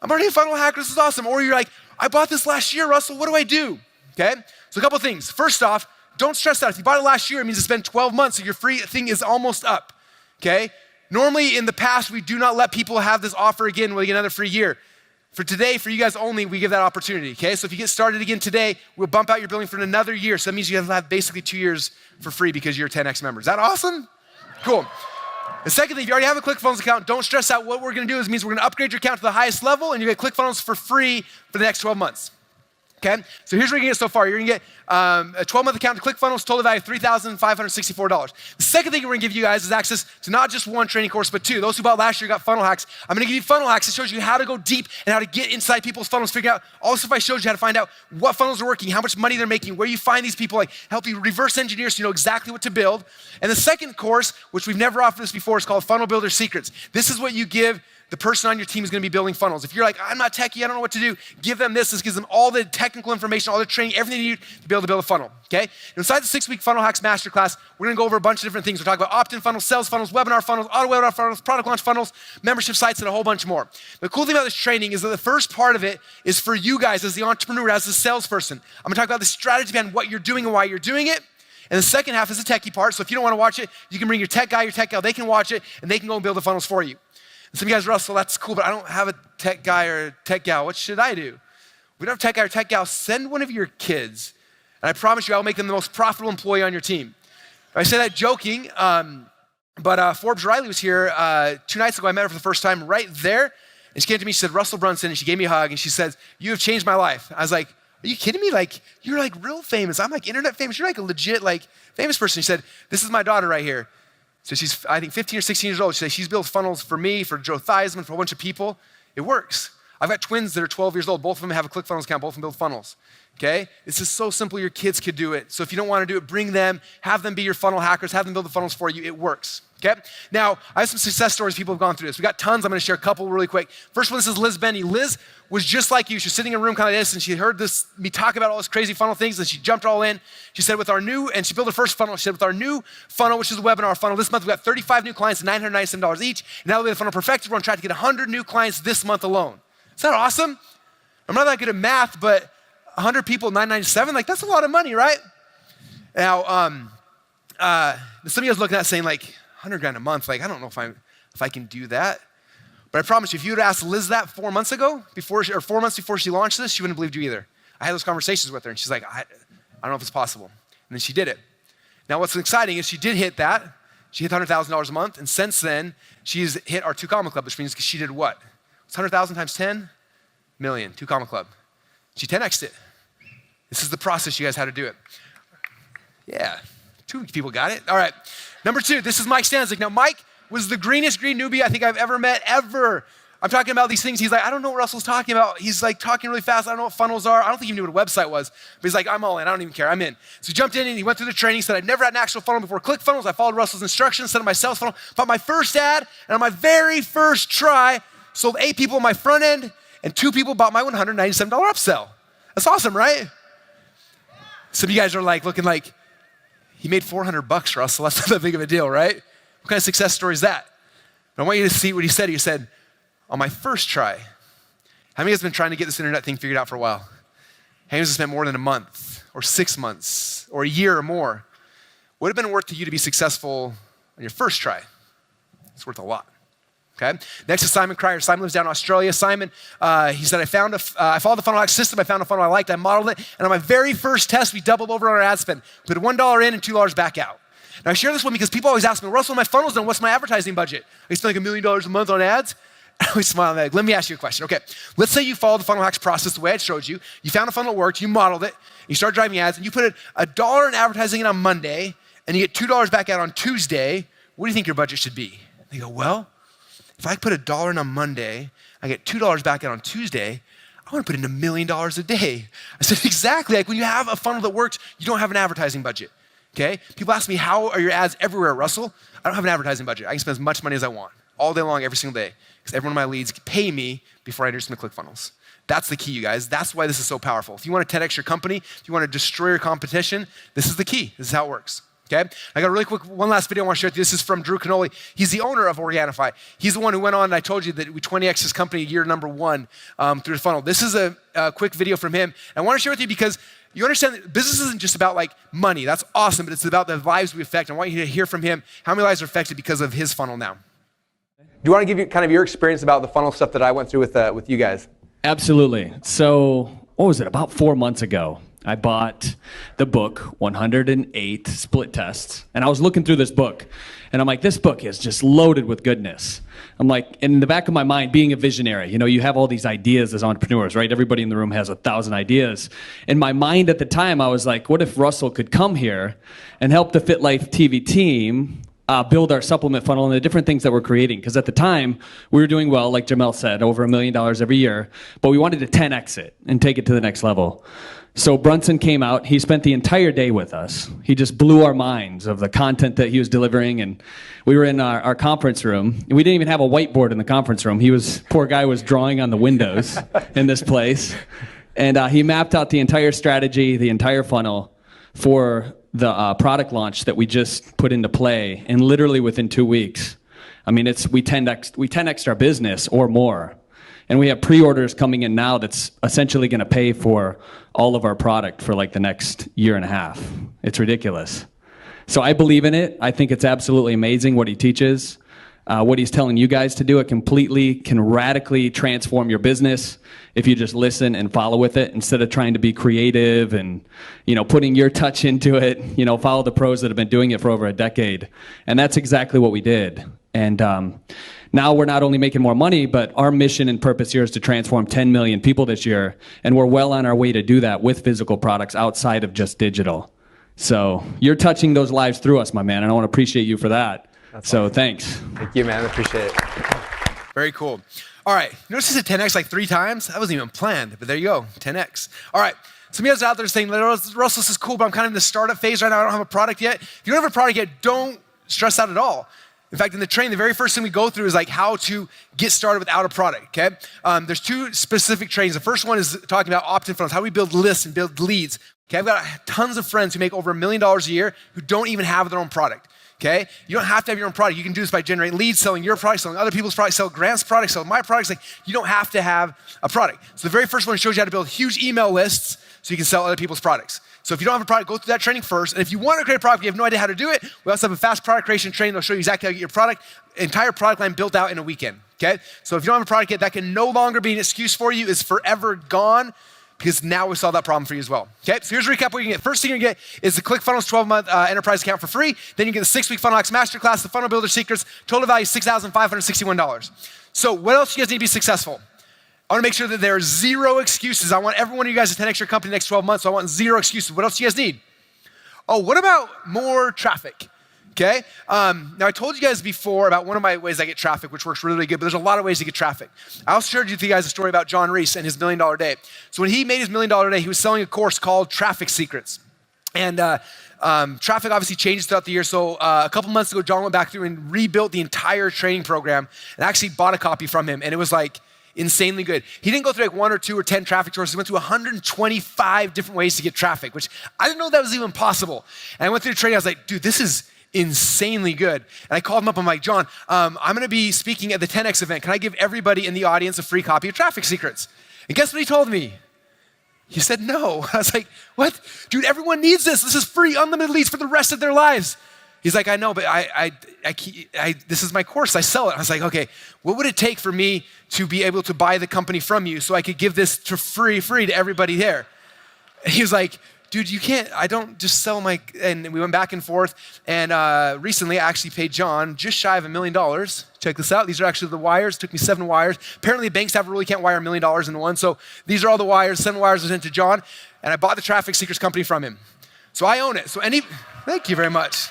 I'm already a funnel hacker, this is awesome. Or you're like, I bought this last year, Russell, what do I do? Okay? So a couple things. First off, don't stress out. If you bought it last year, it means it's been 12 months, so your free thing is almost up, okay? Normally in the past, we do not let people have this offer again with another free year. For today, for you guys only, we give that opportunity, okay? So if you get started again today, we'll bump out your billing for another year. So that means you have basically 2 years for free because you're a 10X member. Is that awesome? Cool. The second thing, if you already have a ClickFunnels account, don't stress out. What we're gonna do is means we're gonna upgrade your account to the highest level and you get ClickFunnels for free for the next 12 months. Okay, so here's what you're gonna get so far. You're gonna get a 12-month account to ClickFunnels, total value of $3,564. The second thing we're gonna give you guys is access to not just 1 training course, but 2. Those who bought last year got Funnel Hacks. I'm gonna give you Funnel Hacks. It shows you how to go deep and how to get inside people's funnels, figure out all the stuff I showed you, how to find out what funnels are working, how much money they're making, where you find these people, like help you reverse engineer so you know exactly what to build. And the second course, which we've never offered this before, is called Funnel Builder Secrets. This is what you give the person on your team is gonna be building funnels. If you're like, I'm not techie, I don't know what to do, give them this. This gives them all the technical information, all the training, everything they need to be able to build a funnel, okay? Inside the 6-week Funnel Hacks Masterclass, we're gonna go over a bunch of different things. We're talking about opt-in funnels, sales funnels, webinar funnels, auto webinar funnels, product launch funnels, membership sites, and a whole bunch more. The cool thing about this training is that the first part of it is for you guys as the entrepreneur, as the salesperson. I'm gonna talk about the strategy behind what you're doing and why you're doing it. And the second half is the techie part. So if you don't wanna watch it, you can bring your tech guy, your tech gal, they can watch it, and they can go and build the funnels for you. And some of you guys, Russell, that's cool, but I don't have a tech guy or a tech gal. What should I do? We don't have a tech guy or tech gal. Send one of your kids, and I promise you, I will make them the most profitable employee on your team. I say that joking, but Forbes Riley was here 2 nights ago. I met her for the first time right there, and she came to me, she said, Russell Brunson, and she gave me a hug, and she said, you have changed my life. I was like, are you kidding me? Like, you're like real famous. I'm like internet famous. You're like a legit like famous person. She said, this is my daughter right here. So she's, I think, 15 or 16 years old. She said, she's built funnels for me, for Joe Theismann, for a bunch of people. It works. I've got twins that are 12 years old. Both of them have a ClickFunnels account. Both of them build funnels, okay? This is so simple, your kids could do it. So if you don't want to do it, bring them, have them be your funnel hackers, have them build the funnels for you. It works, okay? Now, I have some success stories people have gone through this. We got tons. I'm going to share a couple really quick. First one, this is Liz Benny. Liz was just like you. She was sitting in a room kind of this, and she heard me talk about all this crazy funnel things, and she jumped all in. She said, and she built her first funnel. She said, with our new funnel, which is a webinar funnel, this month we got 35 new clients, $997 each. And now that we have the funnel perfected, we're on track to get 100 new clients this month alone. Is that awesome? I'm not that good at math, but 100 people, $997, like that's a lot of money, right? Now, some of you guys looking at it saying like, 100 grand a month, like I don't know if I can do that. But I promise you, if you would ask Liz that 4 months ago, 4 months before she launched this, she wouldn't have believed you either. I had those conversations with her, and she's like, I don't know if it's possible. And then she did it. Now, what's exciting is she did hit that. She hit $100,000 a month, and since then, she's hit our 2 Comma Club, which means she did what? It's 100,000 times 10 million, 2 Comma Club. She 10x'd it. This is the process you guys had to do it. Yeah, 2 people got it. All right, number 2, this is Mike Stanzik. Now, Mike was the greenest green newbie I think I've ever met, ever. I'm talking about these things. He's like, I don't know what Russell's talking about. He's like talking really fast. I don't know what funnels are. I don't think he knew what a website was. But he's like, I'm all in. I don't even care. I'm in. So he jumped in and he went through the training. He said, I'd never had an actual funnel before ClickFunnels. I followed Russell's instructions, set up my sales funnel, bought my first ad, and on my very first try, sold 8 people on my front end, and 2 people bought my $197 upsell. That's awesome, right? Some of you guys are like looking like, he made $400, Russell. That's not that big of a deal, right? What kind of success story is that? But I want you to see what he said. He said, on my first try, how many of you guys have been trying to get this internet thing figured out for a while? How many of you guys have spent more than a month or 6 months or a year or more? Would have been worth to you to be successful on your first try? It's worth a lot. Okay. Next is Simon Cryer. Simon lives down in Australia. Simon, he said, I followed the funnel hack system. I found a funnel I liked. I modeled it. And on my very first test, we doubled over on our ad spend. Put $1 in and $2 back out. Now I share this one because people always ask me, Russell, my funnel's done. What's my advertising budget? I spend like $1 million a month on ads. I always smile and let me ask you a question. Okay, let's say you followed the funnel hacks process the way I showed you. You found a funnel that worked. You modeled it. You started driving ads. And you put $1 in advertising in on Monday. And you get $2 back out on Tuesday. What do you think your budget should be? They go, well, if I put $1 in on Monday, I get $2 back out on Tuesday, I want to put in $1 million a day. I said, exactly. Like when you have a funnel that works, you don't have an advertising budget, okay? People ask me, how are your ads everywhere, Russell? I don't have an advertising budget. I can spend as much money as I want all day long, every single day, because every one of my leads pay me before I introduce them to ClickFunnels. That's the key, you guys. That's why this is so powerful. If you want to 10x your company, if you want to destroy your competition, this is the key. This is how it works. Okay? I got a really quick, one last video I want to share with you. This is from Drew Canoli. He's the owner of Organifi. He's the one who went on, and I told you that we 20x his company year number 1 through the funnel. This is a quick video from him. I want to share with you because you understand that business isn't just about like money. That's awesome, but it's about the lives we affect. I want you to hear from him how many lives are affected because of his funnel now. Do you want to give you kind of your experience about the funnel stuff that I went through with you guys? Absolutely. So, what was it? About 4 months ago, I bought the book, 108 Split Tests, and I was looking through this book, and I'm like, this book is just loaded with goodness. I'm like, in the back of my mind, being a visionary, you know, you have all these ideas as entrepreneurs, right? Everybody in the room has 1,000 ideas. In my mind at the time, I was like, what if Russell could come here and help the FitLife TV team build our supplement funnel and the different things that we're creating? Because at the time, we were doing well, like Jamel said, over $1 million every year, but we wanted to 10x it and take it to the next level. So Brunson came out. He spent the entire day with us. He just blew our minds of the content that he was delivering. And we were in our conference room. We didn't even have a whiteboard in the conference room. Poor guy was drawing on the windows in this place. And he mapped out the entire strategy, the entire funnel for the product launch that we just put into play. And literally within 2 weeks, I mean, we 10x'd our business or more. And we have pre-orders coming in now that's essentially going to pay for all of our product for like the next year and a half. It's ridiculous. So I believe in it. I think it's absolutely amazing what he teaches. What he's telling you guys to do, it completely can radically transform your business if you just listen and follow with it instead of trying to be creative and, you know, putting your touch into it. You know, follow the pros that have been doing it for over a decade. And that's exactly what we did. And now we're not only making more money, but our mission and purpose here is to transform 10 million people this year. And we're well on our way to do that with physical products outside of just digital. So you're touching those lives through us, my man. And I want to appreciate you for that. So thanks. Thank you, man. I appreciate it. Very cool. All right. Notice he said 10x like 3 times? That wasn't even planned, but there you go, 10x. All right. Some of you guys out there saying, Russell, this is cool, but I'm kind of in the startup phase right now. I don't have a product yet. If you don't have a product yet, don't stress out at all. In fact, in the training, the very first thing we go through is like how to get started without a product, okay? There's 2 specific trainings. The first one is talking about opt-in funnels, how do we build lists and build leads. Okay, I've got tons of friends who make over $1 million a year who don't even have their own product, okay? You don't have to have your own product. You can do this by generating leads, selling your product, selling other people's products, selling Grant's products, selling my products. Like, you don't have to have a product. So the very first one shows you how to build huge email lists so you can sell other people's products. So if you don't have a product, go through that training first. And if you want to create a product, you have no idea how to do it, we also have a fast product creation training that'll show you exactly how to get your product, entire product line built out in a weekend, okay? So if you don't have a product yet, that can no longer be an excuse for you. It's forever gone because now we solve that problem for you as well, okay? So here's a recap what you can get. First thing you're gonna get is the ClickFunnels 12-month enterprise account for free. Then you get the 6-week Funnel Hacks Masterclass, the Funnel Builder Secrets, total value $6,561. So what else do you guys need to be successful? I want to make sure that there are 0 excuses. I want every one of you guys to 10x your company next 12 months, so I want 0 excuses. What else do you guys need? Oh, what about more traffic? Okay? Now, I told you guys before about one of my ways I get traffic, which works really, really good, but there's a lot of ways to get traffic. I also shared with you guys a story about John Reese and his $1 Million Day. So when he made his $1 Million Day, he was selling a course called Traffic Secrets. And traffic obviously changes throughout the year. So a couple months ago, John went back through and rebuilt the entire training program and actually bought a copy from him. And it was like insanely good. He didn't go through like 1 or 2 or 10 traffic sources. He went through 125 different ways to get traffic, which I didn't know that was even possible. And I went through the training. I was like, dude, this is insanely good. And I called him up. I'm like, John, I'm going to be speaking at the 10X event. Can I give everybody in the audience a free copy of Traffic Secrets? And guess what he told me? He said no. I was like, what? Dude, everyone needs this. This is free, unlimited leads for the rest of their lives. He's like, I know, but this is my course. I sell it. I was like, okay, what would it take for me to be able to buy the company from you so I could give this to free to everybody there? And he was like, dude, you can't, I don't just sell my, and we went back and forth. And recently I actually paid John just shy of $1 million. Check this out. These are actually the wires. It took me 7 wires. Apparently banks have a rule you can't wire $1 million into one. So these are all the wires. 7 wires was into John. And I bought the Traffic Secrets company from him. So I own it. So thank you very much.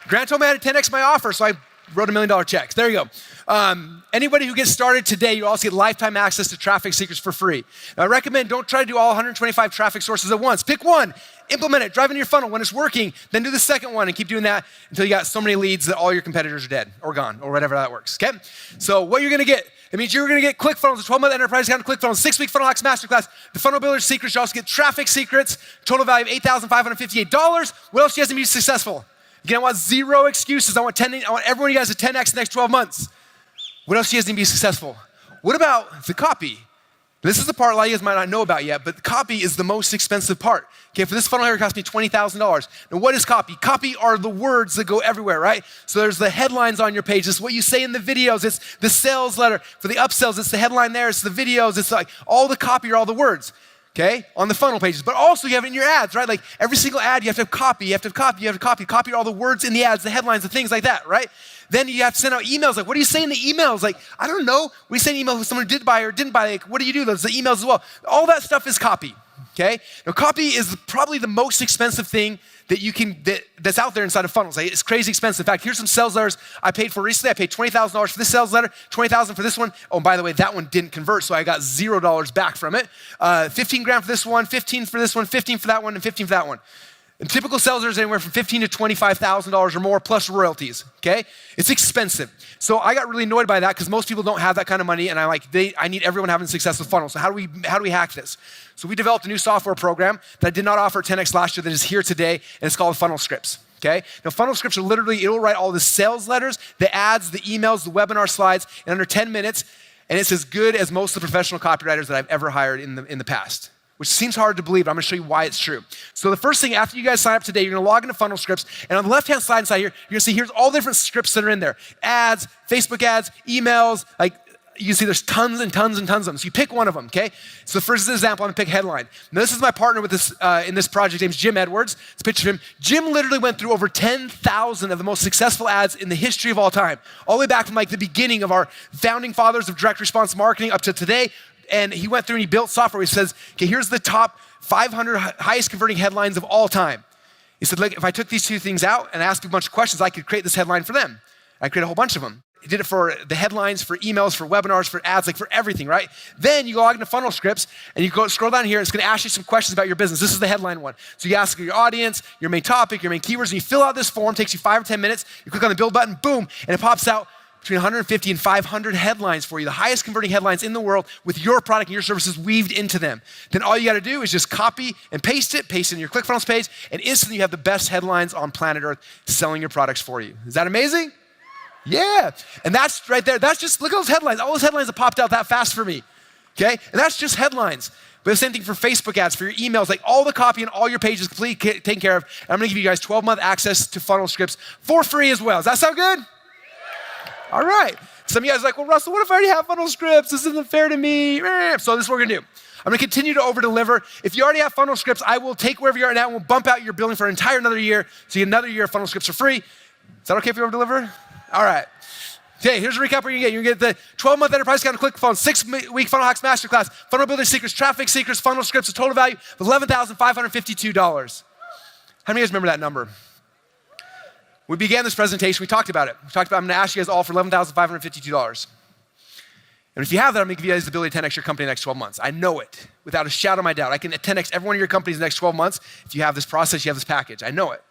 Grant told me I had to 10X my offer, so I wrote $1 million checks. There you go. Anybody who gets started today, you also get lifetime access to Traffic Secrets for free. Now, I recommend don't try to do all 125 traffic sources at once. Pick one, implement it, drive into your funnel. When it's working, then do the second one and keep doing that until you got so many leads that all your competitors are dead or gone or whatever that works, okay? So what you're gonna get, it means you're gonna get ClickFunnels, a 12-month enterprise account of ClickFunnels, 6-week Funnel Hacks Masterclass, the Funnel Builder Secrets. You also get Traffic Secrets, total value of $8,558. What else do you guys need to be successful? Again, I want 0 excuses. I want everyone of you guys to 10X the next 12 months. What else do you guys need to be successful? What about the copy? This is the part a lot of you guys might not know about yet, but the copy is the most expensive part. Okay, for this funnel here, it cost me $20,000. Now, what is copy? Copy are the words that go everywhere, right? So there's the headlines on your page. It's what you say in the videos. It's the sales letter. For the upsells, it's the headline there. It's the videos. It's like all the copy are all the words. Okay, on the funnel pages, but also you have it in your ads, right? Like every single ad, you have to have copy, you have to have copy, you have to copy. Copy are all the words in the ads, the headlines, the things like that, right? Then you have to send out emails. Like, what do you say in the emails? Like, I don't know. We send emails with someone who did buy or didn't buy. Like, what do you do? Those the emails as well. All that stuff is copy. Okay. Now, copy is probably the most expensive thing that you can that's out there inside of funnels. Like, it's crazy expensive. In fact, here's some sales letters I paid for recently. I paid $20,000 for this sales letter, $20,000 for this one. Oh, and by the way, that one didn't convert, so I got $0 back from it. 15 grand for this one, 15 for this one, 15 for that one, and 15 for that one. And typical sales letters anywhere from $15,000 to $25,000 or more plus royalties, okay? It's expensive. So I got really annoyed by that because most people don't have that kind of money, and I'm like, I need everyone having a successful funnel. So how do we hack this? So we developed a new software program that I did not offer at 10X last year that is here today, and it's called Funnel Scripts, okay? Now funnel scripts are literally, it'll write all the sales letters, the ads, the emails, the webinar slides in under 10 minutes, and it's as good as most of the professional copywriters that I've ever hired in the past. Which seems hard to believe, but I'm gonna show you why it's true. So the first thing, after you guys sign up today, you're gonna log into Funnel Scripts, and on the left-hand side inside here, you're gonna see here's all the different scripts that are in there. Ads, Facebook ads, emails, like you can see there's tons and tons and tons of them. So you pick one of them, okay? So for example, I'm gonna pick headline. Now this is my partner with this in this project. His name's Jim Edwards. It's a picture of him. Jim literally went through over 10,000 of the most successful ads in the history of all time. All the way back from like the beginning of our founding fathers of direct response marketing up to today. And he went through and he built software. He says, okay, here's the top 500 highest converting headlines of all time. He said, look, if I took these 2 things out and asked a bunch of questions, I could create this headline for them. I create a whole bunch of them. He did it for the headlines, for emails, for webinars, for ads, like for everything, right? Then you log into Funnel Scripts and you go scroll down here and it's gonna ask you some questions about your business. This is the headline one. So you ask your audience, your main topic, your main keywords, and you fill out this form, takes you 5 or 10 minutes, you click on the build button, boom, and it pops out between 150 and 500 headlines for you, the highest converting headlines in the world with your product and your services weaved into them. Then all you gotta do is just copy and paste it in your ClickFunnels page, and instantly you have the best headlines on planet Earth selling your products for you. Is that amazing? Yeah, and that's right there. That's just, look at those headlines. All those headlines that popped out that fast for me, okay? And that's just headlines. But the same thing for Facebook ads, for your emails, like all the copy and all your pages completely taken care of. And I'm gonna give you guys 12-month access to Funnel Scripts for free as well. Does that sound good? All right. Some of you guys are like, well, Russell, what if I already have Funnel Scripts? This isn't fair to me. So this is what we're gonna do. I'm gonna continue to over-deliver. If you already have Funnel Scripts, I will take wherever you are now and we'll bump out your billing for an entire another year. So you get another year of Funnel Scripts for free. Is that okay if you over-deliver? All right. Okay, here's a recap what you're gonna get. You're gonna get the 12-month enterprise account of ClickFunnels, 6-week Funnel Hacks Masterclass, Funnel Builder Secrets, Traffic Secrets, Funnel Scripts, a total value of $11,552. How many of you guys remember that number? We began this presentation, we talked about it. I'm gonna ask you guys all for $11,552. And if you have that, I'm gonna give you guys the ability to 10x your company in the next 12 months. I know it, without a shadow of my doubt. I can 10x every one of your companies in the next 12 months if you have this process, you have this package. I know it.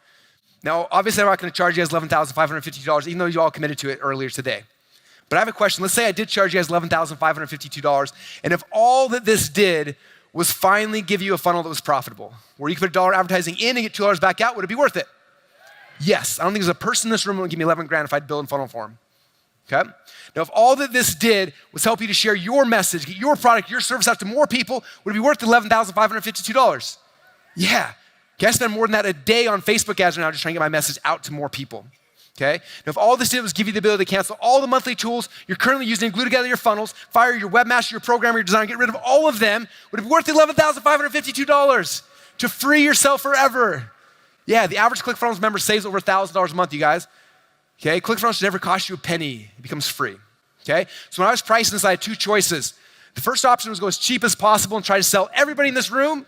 Now, obviously, I'm not gonna charge you guys $11,552, even though you all committed to it earlier today. But I have a question. Let's say I did charge you guys $11,552, and if all that this did was finally give you a funnel that was profitable, where you could put $1 advertising in and get $2 back out, would it be worth it? Yes. I don't think there's a person in this room who would give me 11 grand if I'd build a funnel for him. Okay? Now, if all that this did was help you to share your message, get your product, your service out to more people, would it be worth the $11,552? Yeah. Okay, I spend more than that a day on Facebook ads right now just trying to get my message out to more people. Okay? Now, if all this did was give you the ability to cancel all the monthly tools you're currently using to glue together your funnels, fire your webmaster, your programmer, your designer, get rid of all of them, would it be worth the $11,552 to free yourself forever? Yeah, the average ClickFunnels member saves over $1,000 a month, you guys. Okay, ClickFunnels should never cost you a penny. It becomes free. Okay, so when I was pricing this, I had two choices. The first option was go as cheap as possible and try to sell everybody in this room.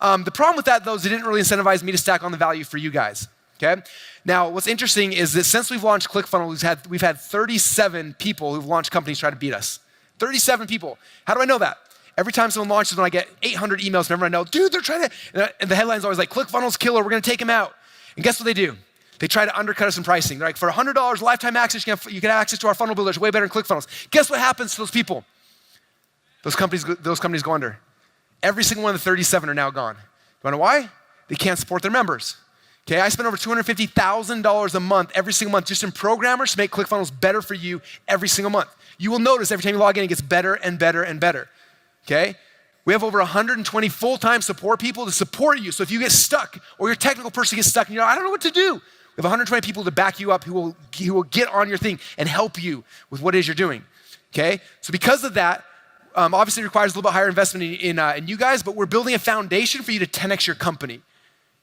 The problem with that, though, is it didn't really incentivize me to stack on the value for you guys. Okay, now what's interesting is that since we've launched ClickFunnels, we've had 37 people who've launched companies try to beat us. 37 people. How do I know that? Every time someone launches, when I get 800 emails from everyone I know, dude, they're trying to, and the headline's always like, ClickFunnels killer, we're gonna take them out. And guess what they do? They try to undercut us in pricing. They're like, for $100 lifetime access, you can have access to our funnel builders, way better than ClickFunnels. Guess what happens to those people? Those companies go under. Every single one of the 37 are now gone. You wanna know why? They can't support their members. Okay, I spend over $250,000 a month, every single month, just in programmers to make ClickFunnels better for you every single month. You will notice every time you log in, it gets better and better and better. Okay? We have over 120 full-time support people to support you. So if you get stuck or your technical person gets stuck and you're like, I don't know what to do, we have 120 people to back you up who will get on your thing and help you with what it is you're doing. Okay? So because of that, obviously it requires a little bit higher investment in you guys, but we're building a foundation for you to 10x your company.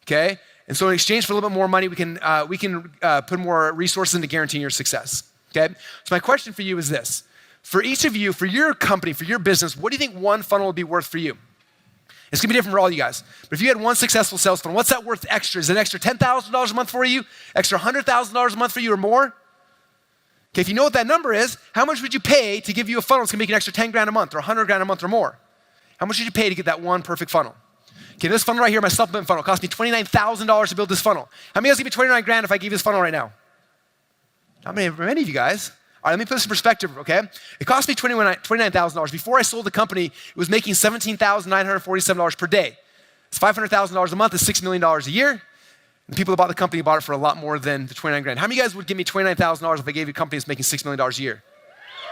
Okay? And so in exchange for a little bit more money, we can put more resources into guaranteeing your success. Okay? So my question for you is this. For each of you, for your company, for your business, what do you think one funnel would be worth for you? It's gonna be different for all you guys. But if you had one successful sales funnel, what's that worth extra? Is it an extra $10,000 a month for you? Extra $100,000 a month for you or more? Okay, if you know what that number is, how much would you pay to give you a funnel that's gonna make an extra 10 grand a month or 100 grand a month or more? How much would you pay to get that one perfect funnel? Okay, this funnel right here, my supplement funnel, cost me $29,000 to build this funnel. How many of you guys give me 29 grand if I gave you this funnel right now? Not many of you guys. All right, let me put this in perspective, okay? It cost me $29,000. Before I sold the company, it was making $17,947 per day. It's $500,000 a month, it's $6 million a year. And the people that bought the company bought it for a lot more than the 29 grand. How many of you guys would give me $29,000 if I gave you a company that's making $6 million a year?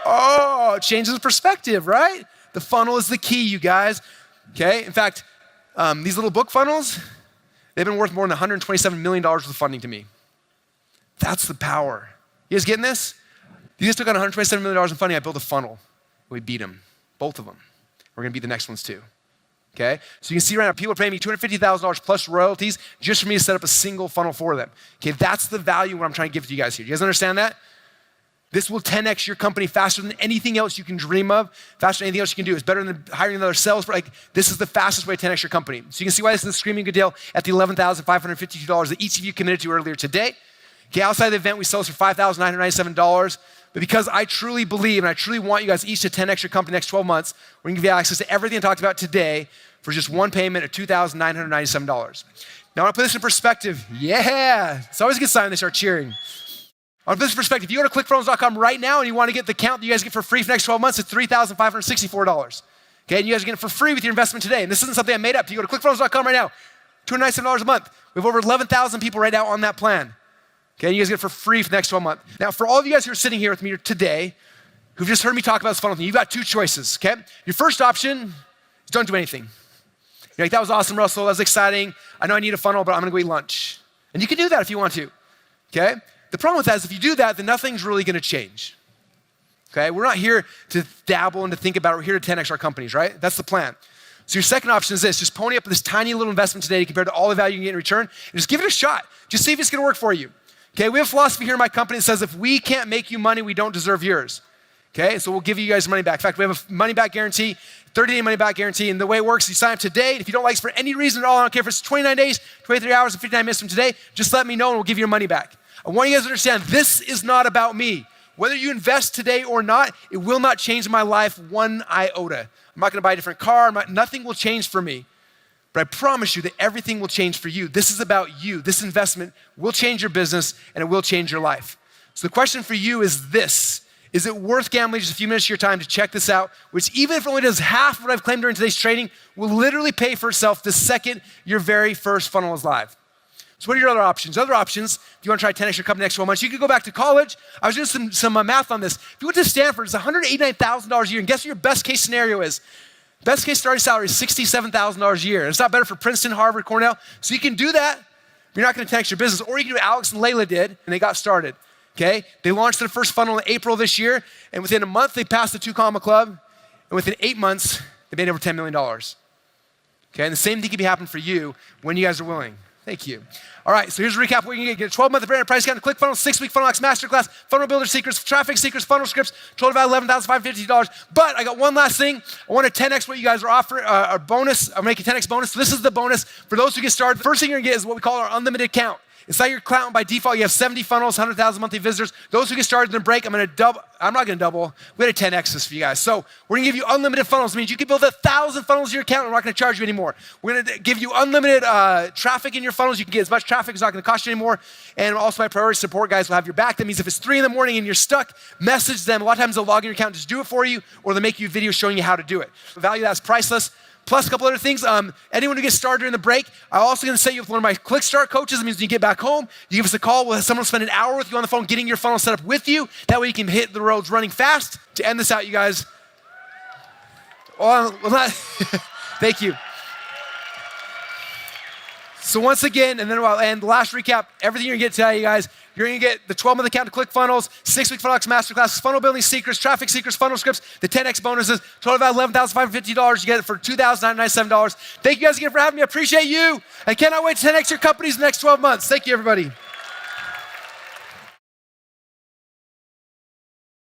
Oh, it changes the perspective, right? The funnel is the key, you guys. Okay, in fact, these little book funnels, they've been worth more than $127 million worth of funding to me. That's the power. You guys getting this? You guys took on $127 million in funding, I built a funnel. We beat them, both of them. We're gonna beat the next ones too, okay? So you can see right now, people are paying me $250,000 plus royalties just for me to set up a single funnel for them. Okay, that's the value what I'm trying to give to you guys here. You guys understand that? This will 10x your company faster than anything else you can dream of, faster than anything else you can do. It's better than hiring another sales. This is the fastest way to 10x your company. So you can see why this is a screaming good deal at the $11,552 that each of you committed to earlier today. Okay, outside the event, we sell this for $5,997. But because I truly believe and I truly want you guys each to 10x your company next 12 months, we're gonna give you access to everything I talked about today for just one payment of $2,997. Now I wanna put this in perspective. Yeah, it's always a good sign when they start cheering. I wanna put this in perspective. If you go to clickfunnels.com right now and you wanna get the count that you guys get for free for the next 12 months, it's $3,564. Okay, and you guys are getting it for free with your investment today. And this isn't something I made up. You go to clickfunnels.com right now, $297 a month. We have over 11,000 people right now on that plan. Okay, and you guys get it for free for the next 12 months. Now, for all of you guys who are sitting here with me today, who've just heard me talk about this funnel thing, you've got two choices, okay? Your first option is don't do anything. You're like, that was awesome, Russell, that was exciting. I know I need a funnel, but I'm gonna go eat lunch. And you can do that if you want to, okay? The problem with that is if you do that, then nothing's really gonna change, okay? We're not here to dabble and to think about it. We're here to 10x our companies, right? That's the plan. So your second option is this, just pony up this tiny little investment today compared to all the value you can get in return, and just give it a shot. Just see if it's gonna work for you. Okay, we have a philosophy here in my company that says if we can't make you money, we don't deserve yours. Okay, so we'll give you guys money back. In fact, we have a money back guarantee, 30-day money back guarantee. And the way it works, you sign up today. If you don't like us for any reason at all, I don't care if it's 29 days, 23 hours, and 59 minutes from today, just let me know and we'll give you your money back. I want you guys to understand, this is not about me. Whether you invest today or not, it will not change my life one iota. I'm not gonna buy a different car, nothing will change for me. But I promise you that everything will change for you. This is about you. This investment will change your business and it will change your life. So the question for you is this. Is it worth gambling just a few minutes of your time to check this out, which even if it only does half of what I've claimed during today's trading, will literally pay for itself the second your very first funnel is live. So what are your other options? Other options, if you want to try 10x your company next 12 months, you could go back to college. I was doing some math on this. If you went to Stanford, it's $189,000 a year, and guess what your best case scenario is? Best case starting salary is $67,000 a year. It's not better for Princeton, Harvard, Cornell. So you can do that. You're not going to 10x your business. Or you can do what Alex and Layla did, and they got started. Okay? They launched their first funnel in April this year, and within a month, they passed the 2 Comma Club, and within 8 months, they made over $10 million. Okay? And the same thing can be happening for you when you guys are willing. Thank you. All right, so here's a recap. What you can get a 12-month brand price count, ClickFunnels, 6-week Funnel X Masterclass, Funnel Builder Secrets, Traffic Secrets, Funnel Scripts, total value $11,550. But I got one last thing. I want to 10x what you guys are offering, a bonus. I'm making 10x bonus. So this is the bonus for those who get started. The first thing you're gonna get is what we call our unlimited account. Inside your account by default, you have 70 funnels, 100,000 monthly visitors. Those who get started in the break, I'm not gonna double. We had a 10x this for you guys. So we're gonna give you unlimited funnels. It means you can build 1,000 funnels in your account and we're not gonna charge you anymore. We're gonna give you unlimited traffic in your funnels. You can get as much traffic, it's not gonna cost you anymore. And also my priority support guys will have your back. That means if it's 3 a.m. and you're stuck, message them. A lot of times they'll log in your account and just do it for you, or they'll make you a video showing you how to do it. The value that's priceless. Plus a couple other things. Anyone who gets started during the break, I'm also gonna set you with one of my Click Start coaches. That means when you get back home, you give us a call. We'll have someone spend an hour with you on the phone getting your funnel set up with you. That way you can hit the roads running fast. To end this out, you guys. Thank you. So once again, and then I'll end, the last recap, everything you're gonna get today, you guys, you're gonna get the 12-month account to ClickFunnels, 6-week Funnel X Masterclass, Funnel Building Secrets, Traffic Secrets, Funnel Scripts, the 10X bonuses, total value $11,550. You get it for $2,997. Thank you guys again for having me. I appreciate you. I cannot wait to 10X your companies in the next 12 months. Thank you, everybody.